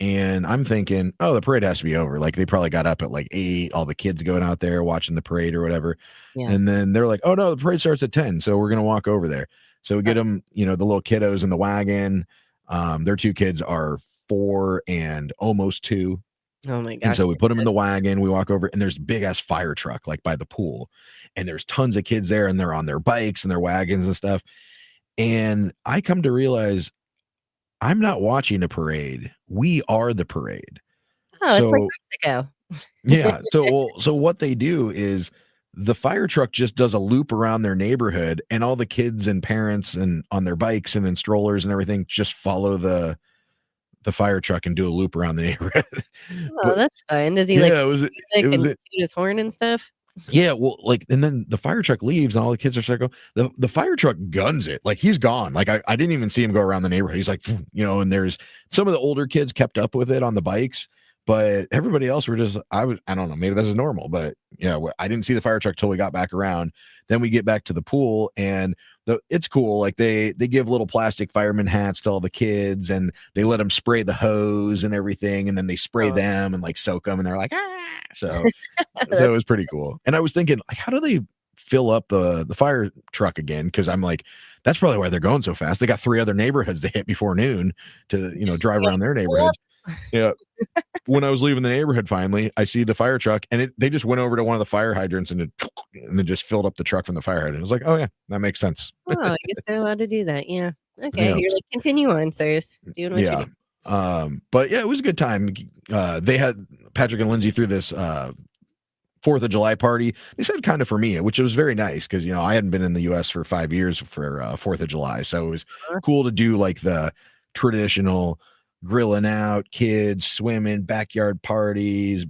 and I'm thinking, oh, the parade has to be over. Like they probably got up at like 8, all the kids going out there watching the parade or whatever.
Yeah.
And then they're like, oh no, the parade starts at 10. So we're going to walk over there. So we get them, the little kiddos in the wagon. Their 2 kids are 4 and almost 2.
Oh my gosh.
And so we put them in the wagon, we walk over, and there's a big ass fire truck like by the pool. And there's tons of kids there, and they're on their bikes and their wagons and stuff. And I come to realize I'm not watching a parade. We are the parade.
Oh, it's like Mexico.
Yeah. So what they do is the fire truck just does a loop around their neighborhood, and all the kids and parents and on their bikes and in strollers and everything just follow the fire truck and do a loop around the neighborhood.
Oh, that's fun. Does he music and toot his horn and stuff?
Yeah, well, and then the fire truck leaves and all the kids are circling. The fire truck guns it. Like he's gone. Like I didn't even see him go around the neighborhood. He's like, and there's some of the older kids kept up with it on the bikes, but everybody else were just, I don't know, maybe this is normal, but yeah, I didn't see the fire truck till we got back around. Then we get back to the pool, and it's cool. Like they give little plastic fireman hats to all the kids, and they let them spray the hose and everything, and then they spray them and like soak them, and they're like, ah. So it was pretty cool. And I was thinking, like, how do they fill up the fire truck again? Because I'm like, that's probably why they're going so fast. They got 3 other neighborhoods to hit before noon to drive around their neighborhood. Yeah. When I was leaving the neighborhood, finally, I see the fire truck, and they just went over to one of the fire hydrants and then just filled up the truck from the fire hydrant. I was like, oh yeah, that makes sense.
Oh, I guess they're allowed to do that. Yeah. Okay. Yeah. You're like, continue on, sirs. Doing what you do.
But yeah, it was a good time. They had Patrick and Lindsay through this 4th of July party. They said kind of for me, which was very nice because I hadn't been in the US for 5 years for 4th of July. So it was cool to do like the traditional grilling out, kids swimming, backyard parties,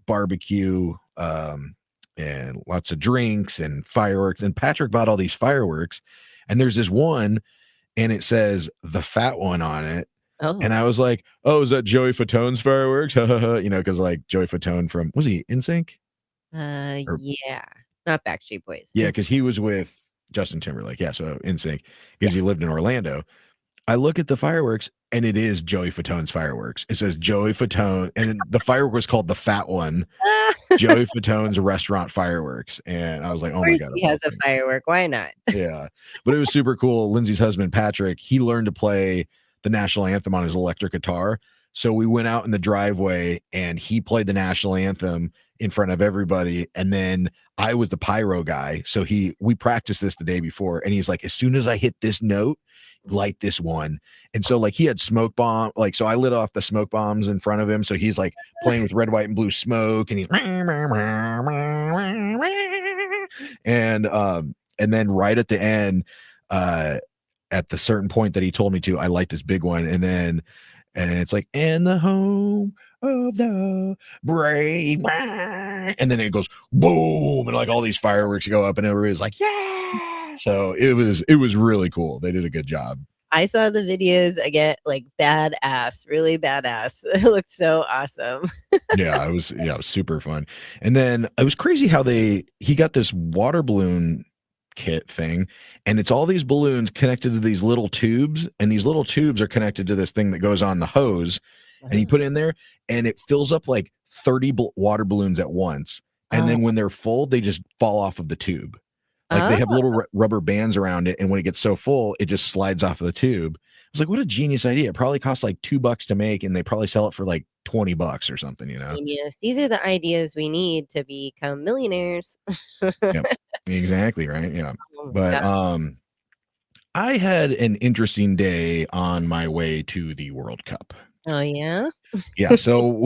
barbecue, and lots of drinks and fireworks. And Patrick bought all these fireworks, and there's this one, and it says the fat one on it.
Oh.
And I was like, oh, is that Joey Fatone's fireworks? Because like Joey Fatone from, was he NSYNC?
Yeah, not Backstreet Boys.
Yeah, because he was with Justin Timberlake. Yeah, so NSYNC, because he lived in Orlando. I look at the fireworks, and it is Joey Fatone's fireworks. It says Joey Fatone, and the firework was called the fat one. Joey Fatone's restaurant fireworks, and I was like, oh my god,
he has a firework. Why not?
Yeah, but it was super cool. Lindsay's husband Patrick, he learned to play the national anthem on his electric guitar. So we went out in the driveway, and he played the national anthem in front of everybody. And then I was the pyro guy. So we practiced this the day before, and he's like, as soon as I hit this note, light this one. And so like he had smoke bomb, so I lit off the smoke bombs in front of him. So he's like playing with red, white, and blue smoke, and he's and then right at the end, at the certain point that he told me to, I light this big one, and it's like, in the home of the brave, and then it goes boom, and like all these fireworks go up, and everybody's like, yeah. So it was really cool. They did a good job.
I saw the videos. I get like badass, really badass. It looked so awesome.
Yeah, it was super fun. And then it was crazy how he got this water balloon kit thing, and it's all these balloons connected to these little tubes, and these little tubes are connected to this thing that goes on the hose, and you put it in there, and it fills up like 30 water balloons at once, and then when they're full, they just fall off of the tube. Like they have little rubber bands around it, and when it gets so full, it just slides off of the tube. I was like, what a genius idea. It probably costs like $2 to make, and they probably sell it for like $20 or something,
Genius. These are the ideas we need to become millionaires.
Yep, exactly, right? Yeah. But I had an interesting day on my way to the World Cup.
Oh yeah.
Yeah. So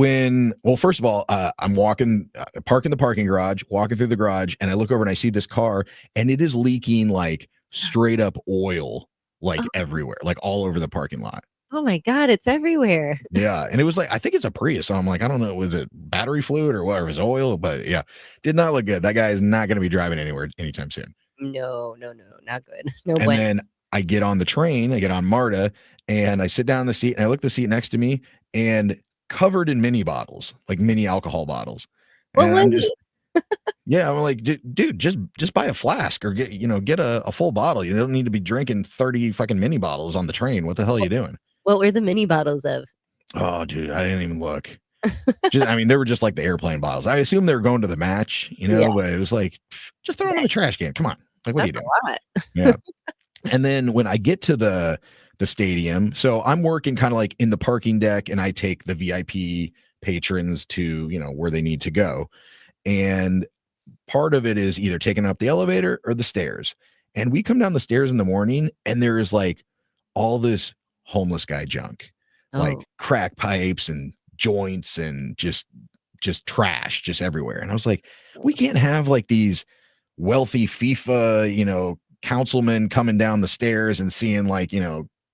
first of all, I'm parking the parking garage, walking through the garage, and I look over and I see this car, and it is leaking like straight up oil, like everywhere, like all over the parking lot.
Oh my God, it's everywhere.
Yeah. And it was like, I think it's a Prius. So I'm like, I don't know, was it battery fluid or whatever, it was oil, but yeah, did not look good. That guy is not going to be driving anywhere anytime soon.
No, not good. No.
And then I get on the train, I get on MARTA, and I sit down in the seat, and I look at the seat next to me, and covered in mini bottles, like mini alcohol bottles. And I'm just, yeah, I'm like, dude, just buy a flask or get a full bottle. You don't need to be drinking 30 fucking mini bottles on the train. What the hell are you doing?
What were the mini bottles of?
Oh, dude, I didn't even look. I mean, they were just like the airplane bottles. I assume they were going to the match,
Yeah.
but it was like, just throw them in the trash can. Come on. Like, what are you
That's
doing?
a lot.
Yeah. And then when I get to the stadium, so I'm working kind of like in the parking deck, and I take the VIP patrons to, where they need to go. And part of it is either taking up the elevator or the stairs. And we come down the stairs in the morning, and there is like all this homeless guy junk, like
Oh,
crack pipes and joints and just trash just everywhere. And I was like, we can't have like these wealthy FIFA, councilmen coming down the stairs and seeing like,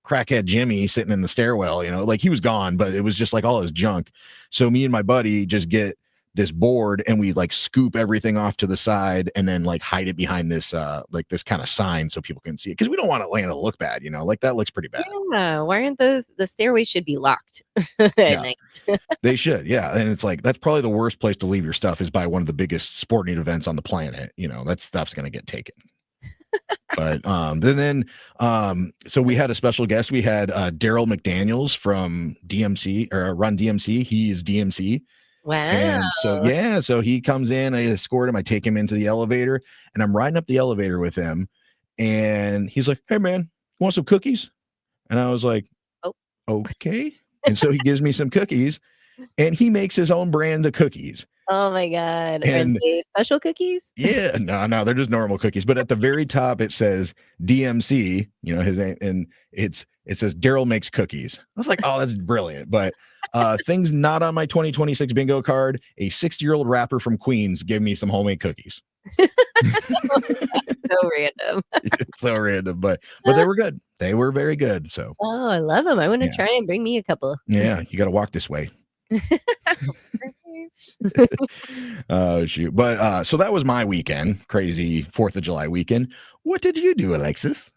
crackhead Jimmy sitting in the stairwell, like he was gone, but it was just like all his junk. So me and my buddy just get this board, and we like scoop everything off to the side and then like hide it behind this like this kind of sign so people can see it, because we don't want Atlanta to look bad, like that looks pretty bad.
yeah. Why aren't the stairways should be locked at
Yeah.
night?
They should, yeah. And it's like that's probably the worst place to leave your stuff is by one of the biggest sporting events on the planet. That stuff's gonna get taken. But so we had a special guest. We had Daryl McDaniels from DMC or Run DMC. He is DMC.
Wow.
And so he comes in, I escort him, I take him into the elevator, and I'm riding up the elevator with him, and he's like, "Hey man, you want some cookies?" And I was like,
Oh.
Okay. And so he gives me some cookies, and he makes his own brand of cookies.
Oh my God.
And
Are they special cookies?
yeah, no, they're just normal cookies. But at the very top it says DMC, his name, and it says Daryl makes cookies. I was like, oh, that's brilliant. But things not on my 2026 bingo card, a 60-year-old rapper from Queens gave me some homemade cookies.
So random.
It's so random, but they were good. They were very good. So
Oh, I love them. I want to try and bring me a couple.
Yeah, you got to walk this way. Oh shoot. But so that was my weekend, crazy 4th of July weekend. What did you do, Alexis?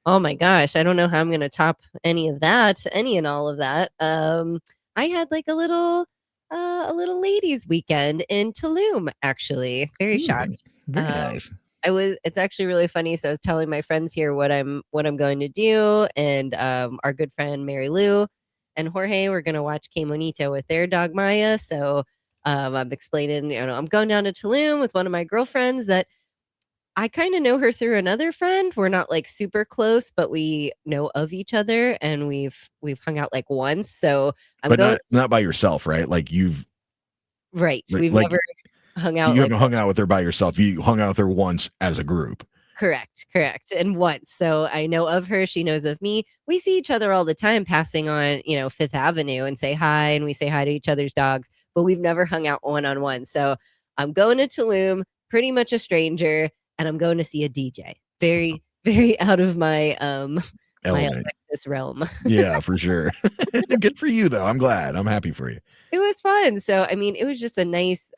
Oh my gosh, I don't know how I'm going to top any of that, any and all of that. I had like a little ladies weekend in Tulum, actually. Very shocked.
Very nice.
It's actually really funny. So I was telling my friends here what I'm going to do, and our good friend Mary Lou and Jorge were going to watch Que Monito with their dog Maya. So I'm explaining, I'm going down to Tulum with one of my girlfriends that I kind of know her through another friend. We're not like super close, but we know of each other, and we've hung out like once. So
but not by yourself, right? Like
right. We've
like,
never hung out.
You haven't hung out with her by yourself. You hung out with her once as a group.
Correct. And once. So I know of her. She knows of me. We see each other all the time passing on, Fifth Avenue, and say hi, and we say hi to each other's dogs, but we've never hung out one-on-one. So I'm going to Tulum, pretty much a stranger, and I'm going to see a DJ. Very, very out of my my Alexis realm.
Yeah, for sure. Good for you though. I'm glad. I'm happy for you.
It was fun. So I mean, it was just a nice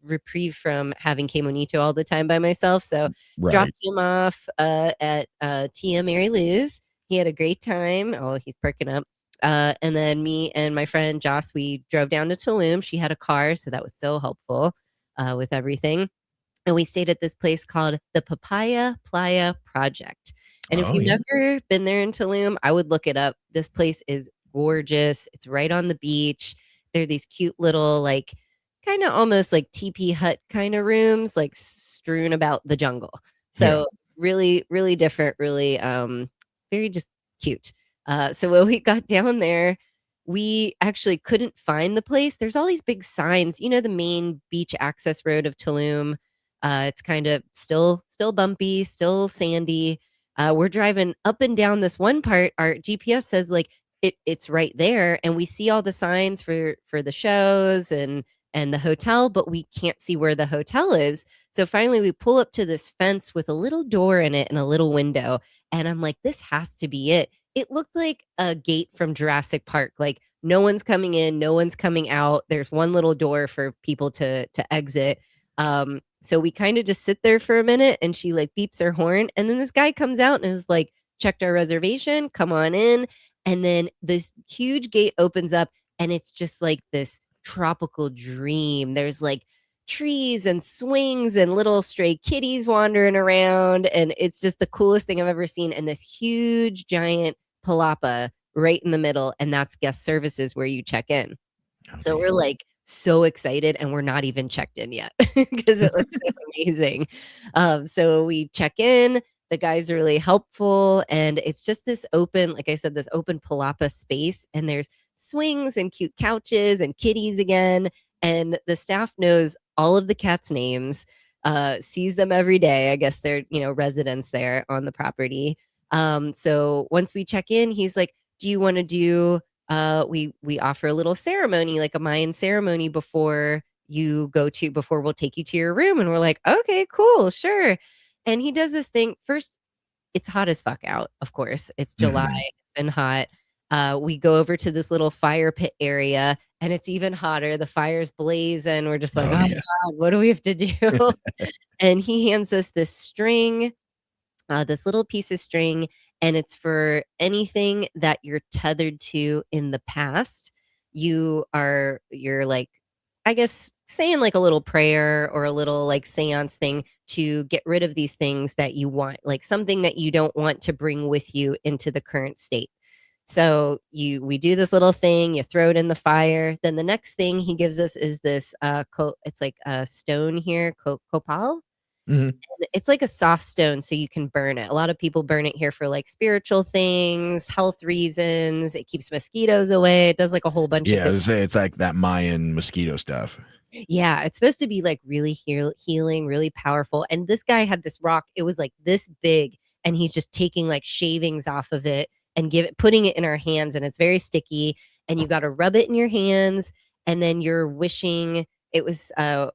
reprieve from having Que Monito all the time by myself. So dropped him off at Tia Mary Lou's. He had a great time. Oh, he's perking up. And then me and my friend Joss, we drove down to Tulum. She had a car, so that was so helpful with everything. And we stayed at this place called the Papaya Playa Project. And if you've never been there in Tulum, I would look it up. This place is gorgeous. It's right on the beach. There are these cute little, like, kind of almost like teepee hut kind of rooms, like strewn about the jungle. So really, really different, really very just cute. So when we got down there, we actually couldn't find the place. There's all these big signs, the main beach access road of Tulum. It's kind of still bumpy, still sandy. We're driving up and down this one part. Our GPS says like it's right there, and we see all the signs for the shows and the hotel, but we can't see where the hotel is. So finally we pull up to this fence with a little door in it and a little window. And I'm like, this has to be it. It looked like a gate from Jurassic Park. Like no one's coming in, no one's coming out. There's one little door for people to exit. So we kind of just sit there for a minute, and she like beeps her horn. And then this guy comes out and is like, checked our reservation, come on in. And then this huge gate opens up, and it's just like this tropical dream. There's like trees and swings and little stray kitties wandering around, and it's just the coolest thing I've ever seen. And this huge giant palapa right in the middle, and that's guest services where you check in. So
Okay.
we're like so excited, and we're not even checked in yet because it looks so amazing. So we check in. The guys are really helpful, and it's just this open, like I said, this open palapa space, and there's swings and cute couches and kitties again. And the staff knows all of the cats' names, sees them every day. I guess they're, residents there on the property. So once we check in, he's like, "Do you want to do?" We offer a little ceremony, like a Mayan ceremony before we'll take you to your room. And we're like, okay, cool, sure. And he does this thing. First, it's hot as fuck out, of course. It's July,
Mhm.
it's been hot. We go over to this little fire pit area, and it's even hotter. The fire's blazing. We're just like,
Oh
oh my
yeah.
God, what do we have to do? And he hands us this string, this little piece of string, and it's for anything that you're tethered to in the past. You're like, I guess, saying like a little prayer or a little like seance thing to get rid of these things that you want, like something that you don't want to bring with you into the current state. So we do this little thing, you throw it in the fire. Then the next thing he gives us is this it's like a stone here, copal.
Mhm.
It's like a soft stone, so you can burn it. A lot of people burn it here for like spiritual things, health reasons. It keeps mosquitoes away. It does like a whole bunch of
Yeah, I
good.
was gonna say it's like that Mayan mosquito stuff.
Yeah, it's supposed to be like really healing, really powerful. And this guy had this rock. It was like this big, and he's just taking like shavings off of it and putting it in our hands, and it's very sticky. And you got to rub it in your hands, and then you're wishing. It was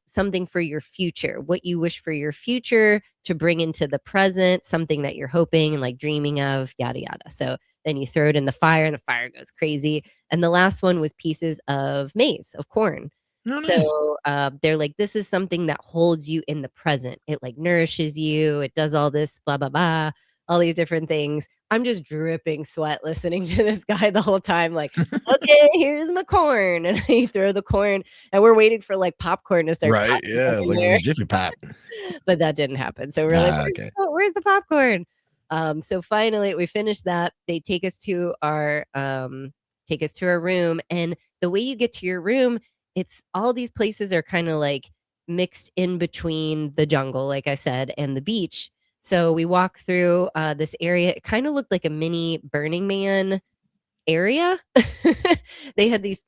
something for your future, what you wish for your future to bring into the present, something that you're hoping and like dreaming of, yada yada. So then you throw it in the fire, and the fire goes crazy. And the last one was pieces of maize, of corn.
Oh, nice.
So they're like, this is something that holds you in the present. It like nourishes you. It does all this, blah, blah, blah, all these different things. I'm just dripping sweat listening to this guy the whole time. Like, okay, here's my corn. And I throw the corn, and we're waiting for like popcorn to start
Right.
popping
Yeah, it's like
everywhere.
from Jiffy Pop.
But that didn't happen. So we're like,
Ah, okay.
where's the popcorn? So finally we finished that. They take us to our room. And the way you get to your room, it's all these places are kind of like mixed in between the jungle, like I said, and the beach. So we walk through this area. It kind of looked like a mini Burning Man area. They had these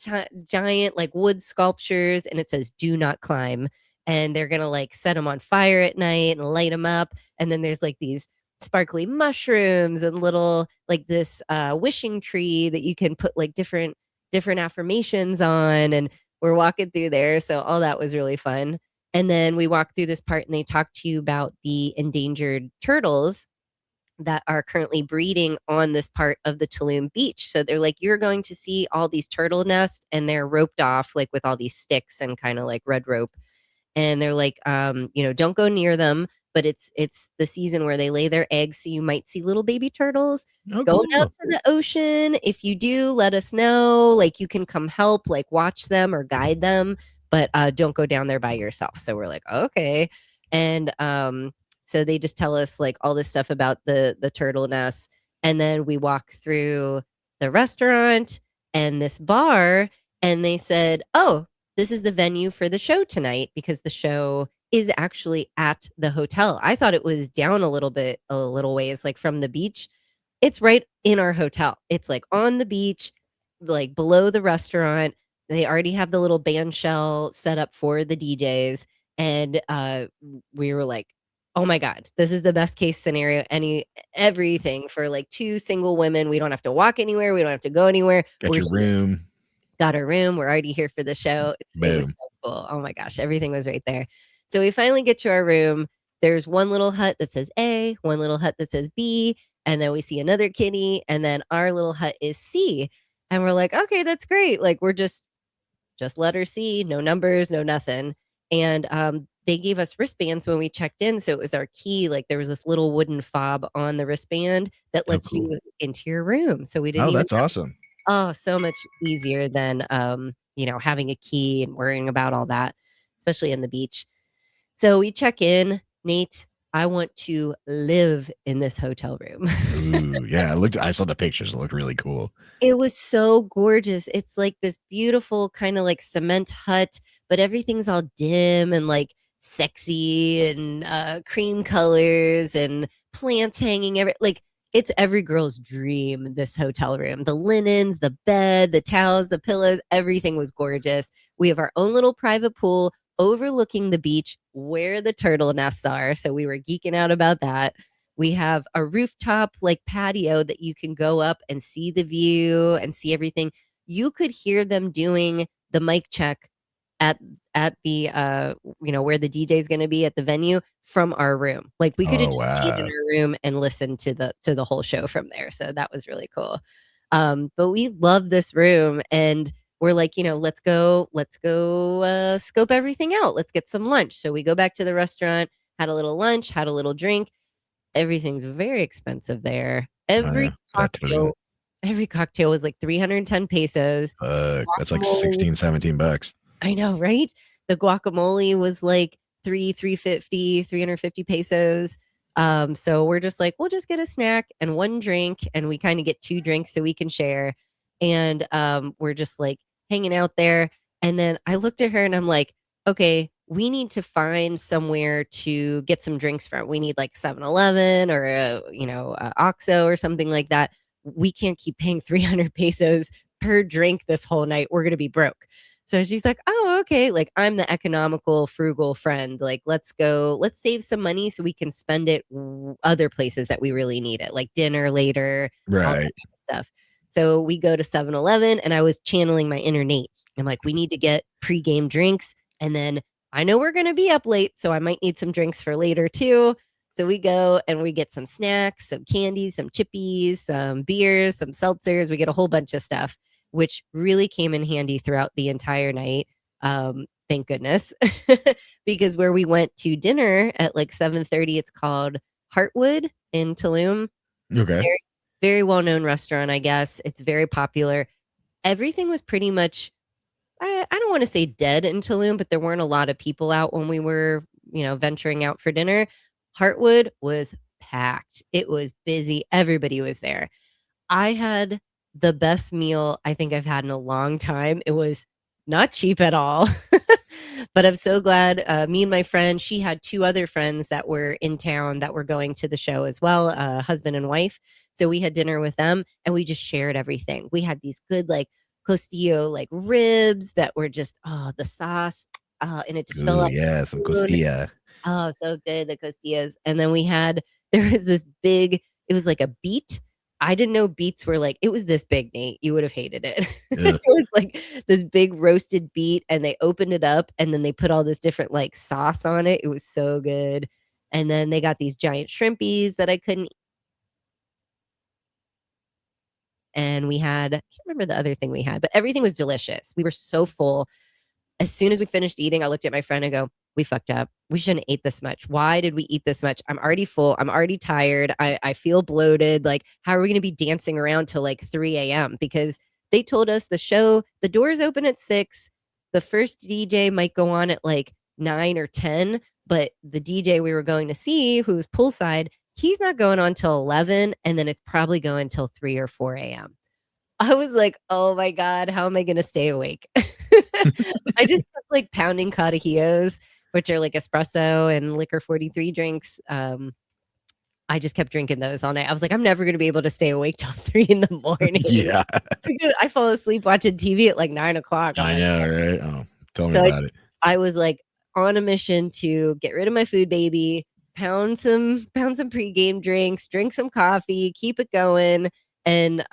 giant like wood sculptures, and it says "Do not climb." And they're gonna like set them on fire at night and light them up. And then there's like these sparkly mushrooms and little like this wishing tree that you can put like different affirmations on. And we're walking through there, so all that was really fun. And then we walk through this part, and they talk to you about the endangered turtles that are currently breeding on this part of the Tulum beach. So they're like, you're going to see all these turtle nests, and they're roped off like with all these sticks and kind of like red rope. And they're like, don't go near them. But it's the season where they lay their eggs, so you might see little baby turtles.
Oh,
Go out
cool.
to the ocean. If you do, let us know. Like you can come help, like watch them or guide them, but don't go down there by yourself. So we're like, okay. And so they just tell us like all this stuff about the turtle nests. And then we walk through the restaurant and this bar, and they said, oh, this is the venue for the show tonight, because the show is actually at the hotel. I thought it was down a little ways, like from the beach. It's right in our hotel. It's like on the beach, like below the restaurant. They already have the little band shell set up for the DJs. And we were like, oh my God, this is the best case scenario. Everything for like two single women. We don't have to walk anywhere. We don't have to go anywhere.
Got
We're
your room.
got our room. We're already here for the show. It was
Boom.
so cool. Oh my gosh, everything was right there. So we finally get to our room. There's one little hut that says A, one little hut that says B, and then we see another kitty, and then our little hut is C. And we're like, okay, that's great. Like we're just letter C, no numbers, no nothing. And they gave us wristbands when we checked in. So it was our key. Like there was this little wooden fob on the wristband that
Oh,
lets
cool.
you into your room. So we didn't
Oh,
even
that's awesome.
Oh, so much easier than, having a key and worrying about all that, especially in the beach. So we check in. Nate I want to live in this hotel room.
Ooh, yeah. I saw the pictures. It looked really cool.
It was so gorgeous. It's like this beautiful kind of like cement hut, but everything's all dim and like sexy and cream colors and plants hanging like it's every girl's dream, this hotel room. The linens, the bed, the towels, the pillows, everything was gorgeous. We have our own little private pool overlooking the beach where the turtle nests are. So we were geeking out about that. We have a rooftop like patio that you can go up and see the view and see everything. You could hear them doing the mic check at the where the DJ is going to be at the venue from our room. Like we could have
Oh,
just stayed in
wow.
our room and listened to the whole show from there. So that was really cool. But we love this room and we're like, let's go scope everything out. Let's get some lunch. So we go back to the restaurant, had a little lunch, had a little drink. Everything's very expensive there.
Oh, yeah.
Every cocktail was like 310 pesos.
That's like
Guacamole
16, 17 bucks.
I know, right? The guacamole was like 350 pesos. So we're just like, we'll just get a snack and one drink, and we kind of get 2 drinks so we can share. And we're just like hanging out there. And then I looked at her and I'm like, okay, we need to find somewhere to get some drinks from. We need like 7-Eleven or a OXXO or something like that. We can't keep paying 300 pesos per drink this whole night. We're gonna be broke. So she's like, oh, okay. Like, I'm the economical, frugal friend. Like, let's save some money so we can spend it other places that we really need it, like dinner later, all that
Right.
kind of stuff. So we go to 7-Eleven and I was channeling my inner Nate. I'm like, we need to get pre-game drinks. And then I know we're going to be up late, so I might need some drinks for later too. So we go and we get some snacks, some candies, some chippies, some beers, some seltzers. We get a whole bunch of stuff, which really came in handy throughout the entire night. Thank goodness. Because where we went to dinner at like 7:30, it's called Heartwood in Tulum.
Okay.
Very, very well-known restaurant, I guess. It's very popular. Everything was pretty much, I don't want to say dead in Tulum, but there weren't a lot of people out when we were, venturing out for dinner. Heartwood was packed. It was busy. Everybody was there. I had the best meal I think I've had in a long time. It was not cheap at all, but I'm so glad. Me and my friend, she had 2 other friends that were in town that were going to the show as well, husband and wife. So we had dinner with them and we just shared everything. We had these good like costillo like ribs that were just the sauce and it just fell
Ooh,
off
yeah, some
the spoon.
costilla.
Oh, so good, the costillas. And then there was this big, it was like a beet. I didn't know beets were like, it was this big, Nate. You would have hated it. It
Ugh.
was like this big roasted beet, and they opened it up, and then they put all this different like sauce on it. It was so good. And then they got these giant shrimpies that I couldn't. And we had, I can't remember the other thing we had, but everything was delicious. We were so full. As soon as we finished eating, I looked at my friend and go, we fucked up. We shouldn't eat this much. Why did we eat this much? I'm already full. I'm already tired. I feel bloated. Like, how are we going to be dancing around till like 3 a.m.? Because they told us the doors open at 6. The first DJ might go on at like 9 or 10, but the DJ we were going to see, who's poolside, he's not going on till 11, and then it's probably going till 3 or 4 a.m. I was like, oh my God, how am I going to stay awake? I just kept like pounding cotahios, which are like espresso and liquor 43 drinks. I just kept drinking those all night. I was like, I'm never going to be able to stay awake till 3 in the morning.
Yeah.
I fall asleep watching TV at like 9 o'clock.
I know, right? Oh, tell me
So
about it.
I was like on a mission to get rid of my food baby, pound some pregame drinks, drink some coffee, keep it going. And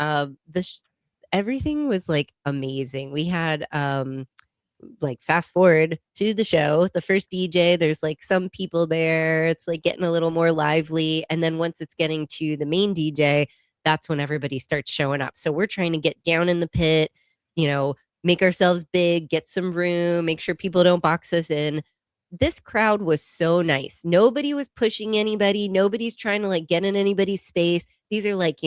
everything was like amazing. We had like fast forward to the show, the first DJ, there's like some people there, it's like getting a little more lively, and then once it's getting to the main DJ, that's when everybody starts showing up. So we're trying to get down in the pit, make ourselves big, get some room, make sure people don't box us in. This crowd was so nice. Nobody was pushing anybody. Nobody's trying to like get in anybody's space. These are like,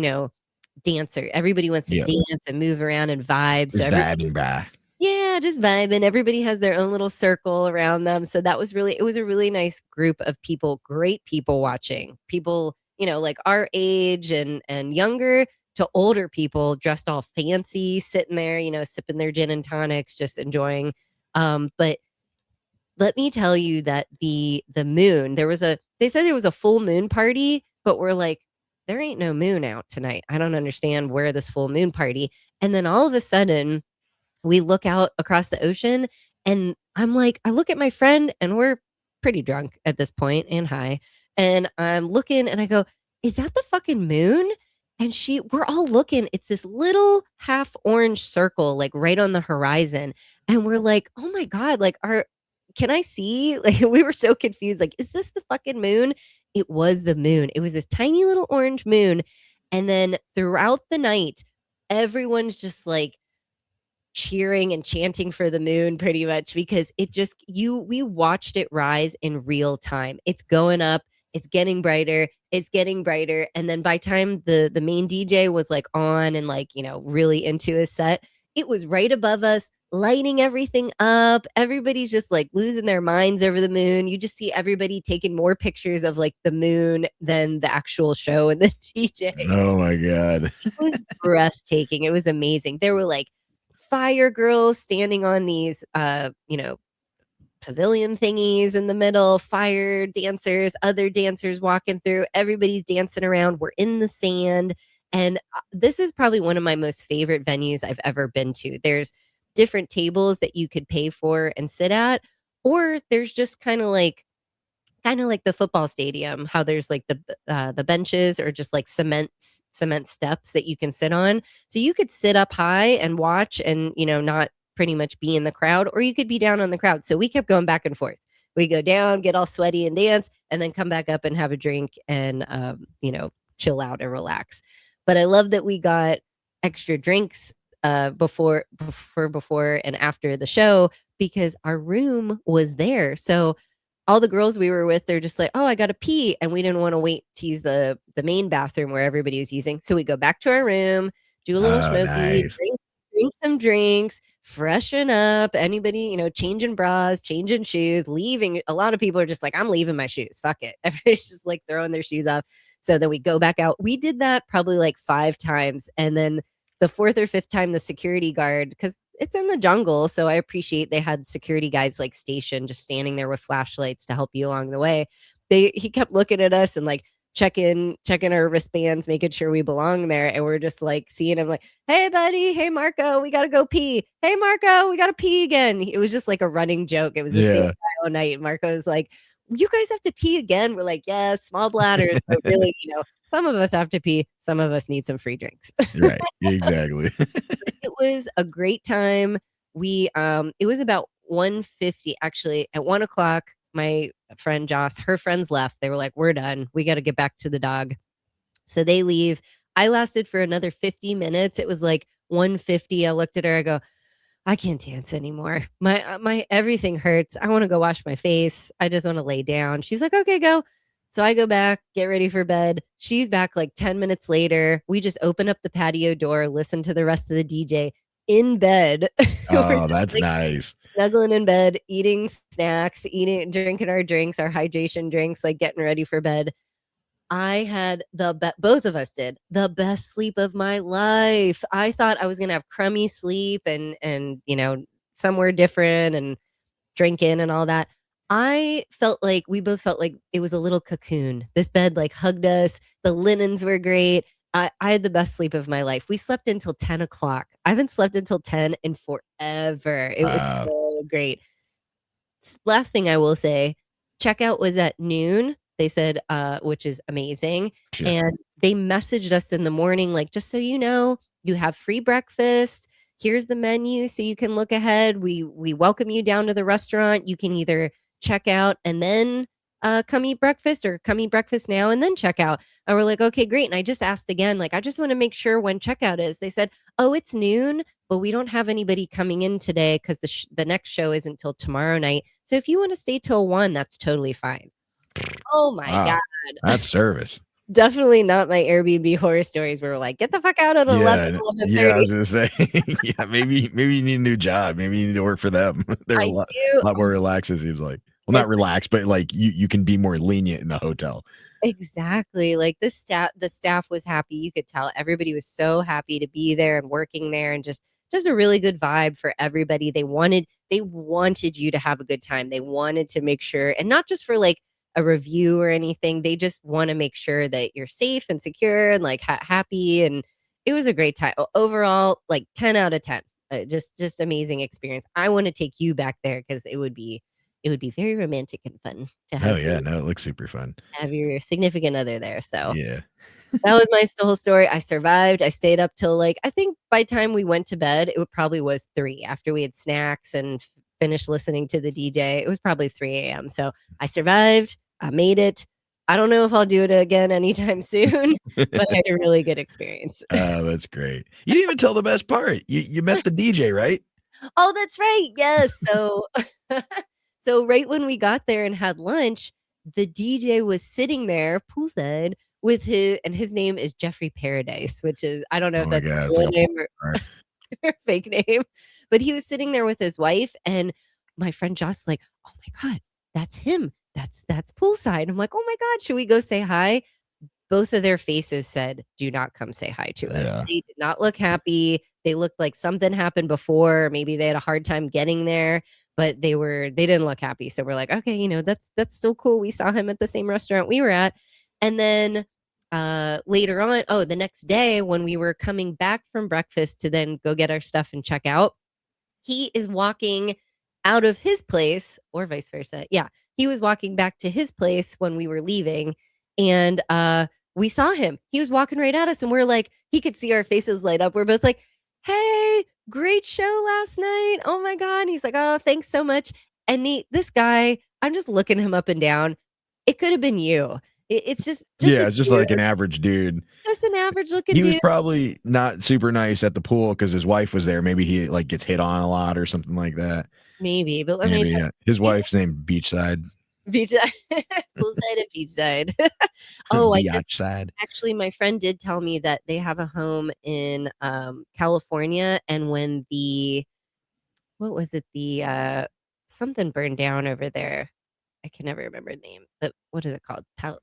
dancer. Everybody wants to
Yep.
dance and move around and vibe.
It's
So
vibing, bruh.
Yeah, just vibing. Everybody has their own little circle around them. So that was it was a really nice group of people, great people watching. People, like our age and younger to older people dressed all fancy, sitting there, sipping their gin and tonics, just enjoying. But let me tell you that the moon, they said there was a full moon party, but we're like, there ain't no moon out tonight. I don't understand where this full moon party. And then all of a sudden we look out across the ocean and I'm like, I look at my friend and we're pretty drunk at this point and high. And I'm looking and I go, is that the fucking moon? And we're all looking. It's this little half orange circle, like right on the horizon. And we're like, oh my God, like, can I see? Like, we were so confused. Like, is this the fucking moon? It was the moon. It was this tiny little orange moon. And then throughout the night, everyone's just like, cheering and chanting for the moon pretty much because we watched it rise in real time. It's going up, it's getting brighter, and then by time the main DJ was like on and like, really into his set, it was right above us, lighting everything up. Everybody's just like losing their minds over the moon. You just see everybody taking more pictures of like the moon than the actual show and the DJ.
Oh my God.
It was breathtaking. It was amazing. There were like fire girls standing on these pavilion thingies in the middle, fire dancers, other dancers walking through, everybody's dancing around. We're in the sand. And this is probably one of my most favorite venues I've ever been to. There's different tables that you could pay for and sit at, or there's just kind of like the football stadium, how there's like the benches or just like cement steps that you can sit on. So you could sit up high and watch and, not pretty much be in the crowd, or you could be down on the crowd. So we kept going back and forth. We go down, get all sweaty and dance, and then come back up and have a drink and, chill out and relax. But I love that we got extra drinks before and after the show because our room was there. So all the girls we were with, they're just like, oh, I got to pee. And we didn't want to wait to use the main bathroom where everybody was using. So we go back to our room, do a little smoky,
nice.
drink some drinks, freshen up. Anybody, changing bras, changing shoes, leaving. A lot of people are just like, I'm leaving my shoes. Fuck it. Everybody's just like throwing their shoes off. So then we go back out. We did that probably like 5 times. And then the 4th or 5th time, the security guard, because it's in the jungle, so I appreciate they had security guys like stationed, just standing there with flashlights to help you along the way. He kept looking at us and like checking our wristbands, making sure we belong there, and we're just like seeing him like, hey buddy, hey Marco, we gotta go pee. Hey Marco, we gotta pee again. It was just like a running joke. It was the same all night. And Marco was like, you guys have to pee again? We're like, yeah, small bladders, but really, some of us have to pee, some of us need some free drinks.
Right, exactly.
It was a great time. It was about 1:50 actually. At 1:00, my friend Joss, her friends left. They were like, we're done. We got to get back to the dog. So they leave. I lasted for another 50 minutes. It was like 1:50. I looked at her. I go, I can't dance anymore. My everything hurts. I want to go wash my face. I just want to lay down. She's like, okay, go. So I go back, get ready for bed. She's back like 10 minutes later. We just open up the patio door, listen to the rest of the DJ in bed.
Oh, that's like, nice.
Snuggling in bed, eating snacks, drinking our drinks, our hydration drinks, like getting ready for bed. I had both of us did the best sleep of my life. I thought I was going to have crummy sleep and, somewhere different and drinking and all that. We both felt like it was a little cocoon. This bed like hugged us. The linens were great. I had the best sleep of my life. We slept until 10 o'clock. I haven't slept until 10 in forever. It was so great. Last thing I will say, checkout was at noon. They said, which is amazing. Sure. And they messaged us in the morning, like, just so you know, you have free breakfast. Here's the menu so you can look ahead. We welcome you down to the restaurant. You can either check out and then come eat breakfast, or come eat breakfast now and then check out. And we're like, okay, great. And I just asked again, like, I just want to make sure when checkout is. They said, oh, it's noon, but we don't have anybody coming in today because the next show isn't till tomorrow night. So if you want to stay till 1, that's totally fine. Oh my God.
That's service.
definitely not my Airbnb horror stories where we're like, get the fuck out at 11,
Yeah, yeah, I
11:30.
was gonna say, yeah, maybe you need a new job. Maybe you need to work for them. They're a
I
lot
do.
lot more relaxed, it seems like. Well, not
It's
relaxed, but like you can be more lenient in the hotel.
exactly. Like the staff was happy. You could tell everybody was so happy to be there and working there and just a really good vibe for everybody. They wanted you to have a good time. They wanted to make sure and not just for like a review or anything. They just want to make sure that you're safe and secure and like happy and it was a great time. Overall, like 10 out of 10. Just amazing experience. I want to take you back there cuz it would be very romantic and fun to
Oh
have
yeah, no, it looks super fun.
your significant other there, so
Yeah.
that was my whole story. I survived, I stayed up till, like I think by the time we went to bed, probably was 3 after we had snacks and finished listening to the DJ, it was probably 3 AM, so I survived, I made it. I don't know if I'll do it again anytime soon, but I had a really good experience.
Oh, that's great. You didn't even tell the best part. You met the DJ, right?
Oh, that's right, yes, so so right when we got there and had lunch, the DJ was sitting there poolside with his name is Jeffrey Paradise, which is I don't know
Oh
if
my
that's his
god, it's like
real
a
name
porn
or
star.
fake name, but he was sitting there with his wife, and my friend Joss like, "Oh my god, that's him. That's poolside." I'm like, "Oh my god, should we go say hi?" Both of their faces said, "Do not come say hi to us."
Yeah.
They did not look happy. They looked like something happened before, maybe they had a hard time getting there, but they didn't look happy, so we're like, "Okay, that's still cool." We saw him at the same restaurant we were at, and then, later on the next day when we were coming back from breakfast to then go get our stuff and check out, he is walking out of his place or vice versa. Yeah, he was walking back to his place when we were leaving, and, we saw him. He was walking right at us, and we're like he could see our faces light up. We're both like, "Hey, great show last night. Oh my god." And he's like, "Oh, thanks so much." And this guy, I'm just looking him up and down. It could have been you. It's just
Yeah,
a
it's just
dude,
like an average dude.
just an average looking
He was
dude.
probably not super nice at the pool because his wife was there. Maybe he like gets hit on a lot or something like that.
Maybe, but let me
Maybe
tell
yeah. His
you,
wife's named Beachside.
beachside, poolside and beachside. Oh, I just
Biatchside.
actually, my friend did tell me that they have a home in, California, and when the what was it? Something burned down over there. I can never remember the name, but what is it called?
The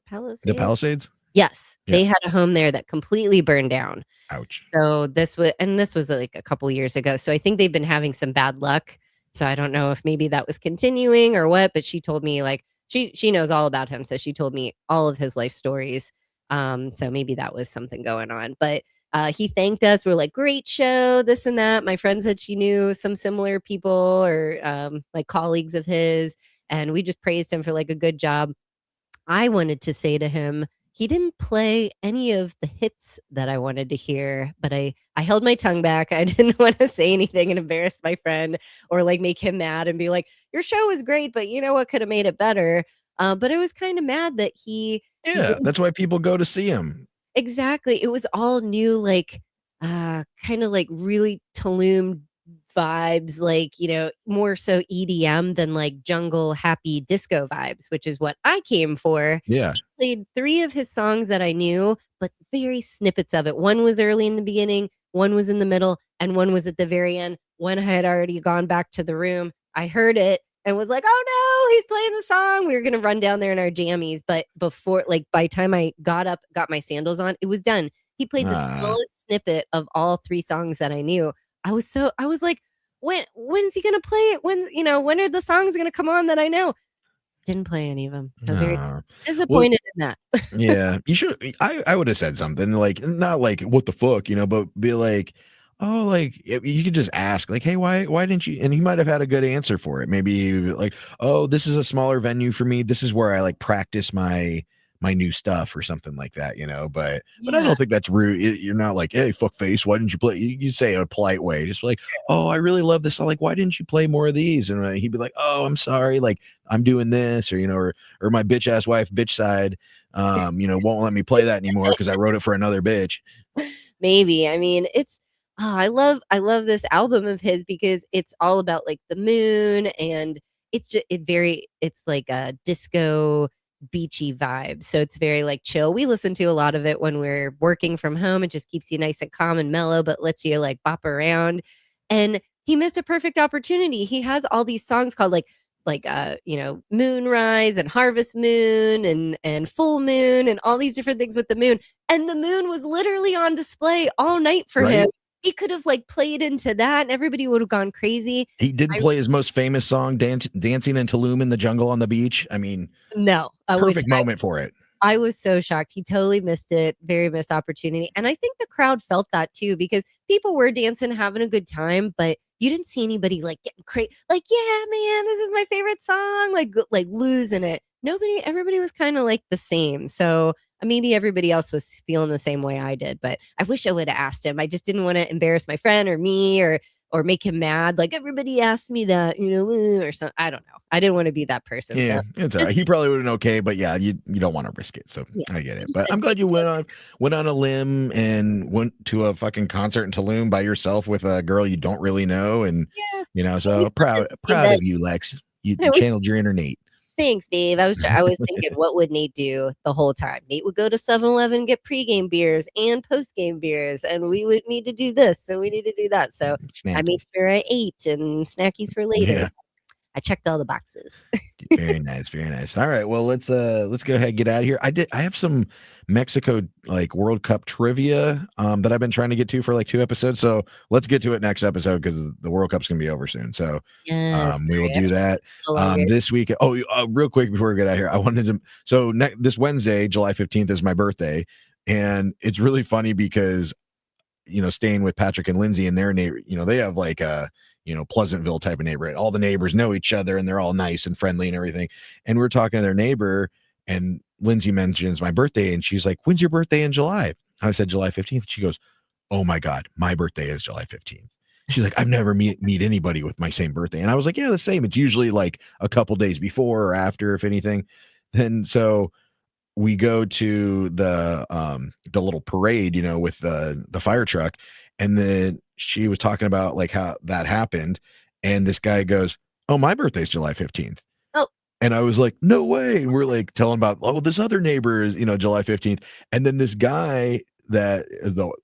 Palisades?
Palisades?
Yes,
Yeah.
they had a home there that completely burned down.
Ouch.
So this was, like, a couple years ago, so I think they've been having some bad luck, so I don't know if maybe that was continuing or what, but she told me, like she knows all about him, so she told me all of his life stories, so maybe that was something going on, but, he thanked us, we're like, "Great show," this and that. My friend said she knew some similar people or, like, colleagues of his, and we just praised him for, like, a good job. I wanted to say to him, he didn't play any of the hits that I wanted to hear, but I held my tongue back. I didn't wanna say anything and embarrass my friend or, like, make him mad and be like, "Your show was great, but you know what coulda made it better?" But I was kinda mad that he
Yeah,
didn't
that's why people go to see him.
exactly. It was all new, like, kinda, like, really Tulum vibes, like, more so EDM than, like, jungle happy disco vibes, which is what I came for.
Yeah.
He played 3 of his songs that I knew, but very snippets of it. One was early in the beginning, one was in the middle, and one was at the very end. One I had already gone back to the room. I heard it and was like, "Oh, no, he's playing the song." We were gonna run down there in our jammies, but before like, by the time I got up, got my sandals on, it was done. He played the
Ah,
smallest snippet of all 3 songs that I knew. I was like, when's he gonna play it? When are the songs gonna come on that I know?" Didn't play any of them, so very
nah. Well,
disappointed in that.
yeah, you should I would have said something like not like what the fuck, but be like, oh, like you could just ask, like, hey, why didn't you? And he might have had a good answer for it. Maybe he would be like, oh, this is a smaller venue for me. This is where I like practice my new stuff or something like that, but I
Yeah.
don't think that's rude. You're not like, hey, fuck face, why didn't you play? You say it a polite way, just like, oh, I really love this. I'm like, why didn't you play more of these? And he'd be like, oh, I'm sorry, like I'm doing this, or my bitch ass wife, bitch side, won't let me play that anymore because I wrote it for another bitch.
Maybe. I mean, I love this album of his because it's all about, like, the moon, and it's like a disco beachy vibes. So it's very like chill. We listen to a lot of it when we're working from home. It just keeps you nice and calm and mellow, but lets you like bop around. And he missed a perfect opportunity. He has all these songs called Moonrise and Harvest Moon and Full Moon and all these different things with the moon. And the moon was literally on display all night for him. He could have like played into that and everybody would have gone crazy.
He didn't play his most famous song, Dancing in Tulum in the Jungle on the Beach. I mean,
no,
perfect moment for it.
I was so shocked. He totally missed it. Very missed opportunity. And I think the crowd felt that too, because people were dancing, having a good time, but you didn't see anybody like getting crazy. Like, yeah, man, this is my favorite song. Like losing it. Everybody was kind of like the same. So maybe everybody else was feeling the same way I did, but I wish I would have asked him. I just didn't want to embarrass my friend or me or make him mad. Like everybody asked me that, or something. I don't know. I didn't want to be that person.
Yeah,
so
it's all right. He probably would have been okay, but yeah, you don't want to risk it. So yeah, I get it. But I'm glad you went on a limb and went to a fucking concert in Tulum by yourself with a girl you don't really know. And so proud of you, Lex. You channeled your inner Nate.
Thanks, Dave. I was thinking, what would Nate do the whole time? Nate would go to 7-Eleven, get pregame beers and postgame beers, and we would need to do this and we need to do that. So I made sure I ate and snackies for later.
Yeah.
So I checked all the boxes.
Very nice, very nice. All right, well let's go ahead and get out of here. I have some Mexico like World Cup trivia that I've been trying to get to for like 2 episodes. So let's get to it next episode because the World Cup's gonna be over soon. So we will do that this week. Real quick before we get out of here, I wanted to. So this Wednesday, July 15th, is my birthday, and it's really funny because staying with Patrick and Lindsay and their neighbor, they have like a Pleasantville type of neighborhood. All the neighbors know each other and they're all nice and friendly and everything. And we're talking to their neighbor and Lindsay mentions my birthday and she's like, when's your birthday in July? I said July 15th. She goes, oh my God, my birthday is July 15th. She's like, I've never meet anybody with my same birthday. And I was like, yeah, the same. It's usually like a couple days before or after, if anything. Then so we go to the little parade, with the fire truck. And then she was talking about like how that happened. And this guy goes, oh, my birthday's July 15th.
Oh.
And I was like, no way. And we're like telling about, this other neighbor is, July 15th. And then this guy that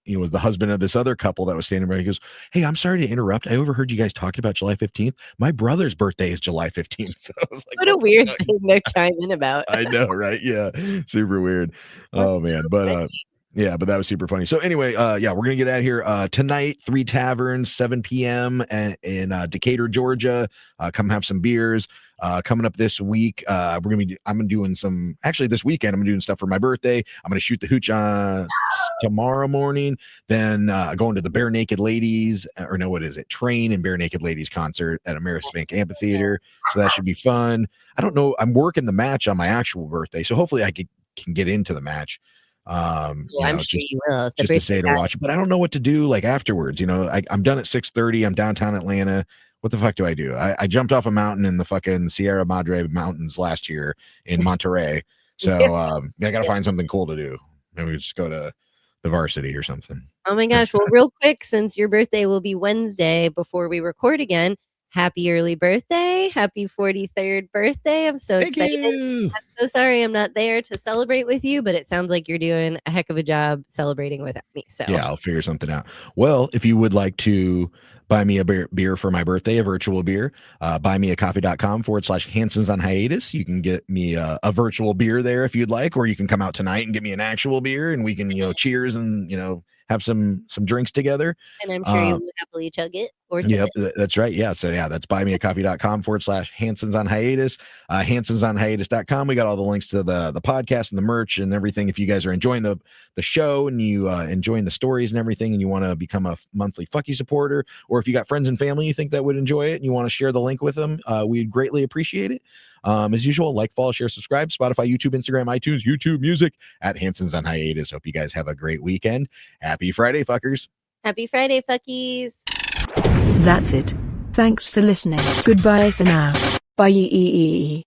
was the husband of this other couple that was standing by, he goes, hey, I'm sorry to interrupt. I overheard you guys talking about July 15th. My brother's birthday is July 15th. So I was like,
what a weird thing they're chiming about.
I know, right? Yeah. Super weird. Oh man. But yeah, but that was super funny. So anyway, we're going to get out of here tonight, 3 Taverns, 7 p.m. in Decatur, Georgia. Come have some beers. Coming up this week, I'm doing this weekend, I'm doing stuff for my birthday. I'm going to shoot the hooch tomorrow morning. Then going to the Bare Naked Ladies, Train and Bare Naked Ladies concert at Amerisbank Amphitheater. So that should be fun. I don't know. I'm working the match on my actual birthday. So hopefully I can get into the match.
I'm sure you will.
Just to say to watch it, but I don't know what to do like afterwards. I'm done at 6:30. I'm downtown Atlanta. What the fuck do I do? I jumped off a mountain in the fucking Sierra Madre Mountains last year in Monterey. So I got to find something cool to do. Maybe we just go to the Varsity or something.
Oh my gosh. Well, real quick, since your birthday will be Wednesday before we record again, happy early birthday. Happy 43rd birthday. I'm so excited. I'm so sorry I'm not there to celebrate with you, but it sounds like you're doing a heck of a job celebrating with me. So
yeah, I'll figure something out. Well, if you would like to buy me a beer for my birthday, a virtual beer, buymeacoffee.com/Hansons on hiatus. You can get me a virtual beer there if you'd like, or you can come out tonight and get me an actual beer and we can, cheers and, have some drinks together.
And I'm sure you will happily chug it.
Yep, that's right. Yeah. So yeah, that's buymeacoffee.com/Hansons on hiatus, hansonsonhiatus.com. We got all the links to the podcast and the merch and everything. If you guys are enjoying the show and you enjoying the stories and everything, and you want to become a monthly Fucky supporter, or if you got friends and family you think that would enjoy it and you want to share the link with them, we'd greatly appreciate it. As usual, like, follow, share, subscribe, Spotify, YouTube, Instagram, iTunes, YouTube Music at Hansons on hiatus. Hope you guys have a great weekend. Happy Friday, fuckers.
Happy Friday, fuckies.
That's it. Thanks for listening. Goodbye for now. Bye.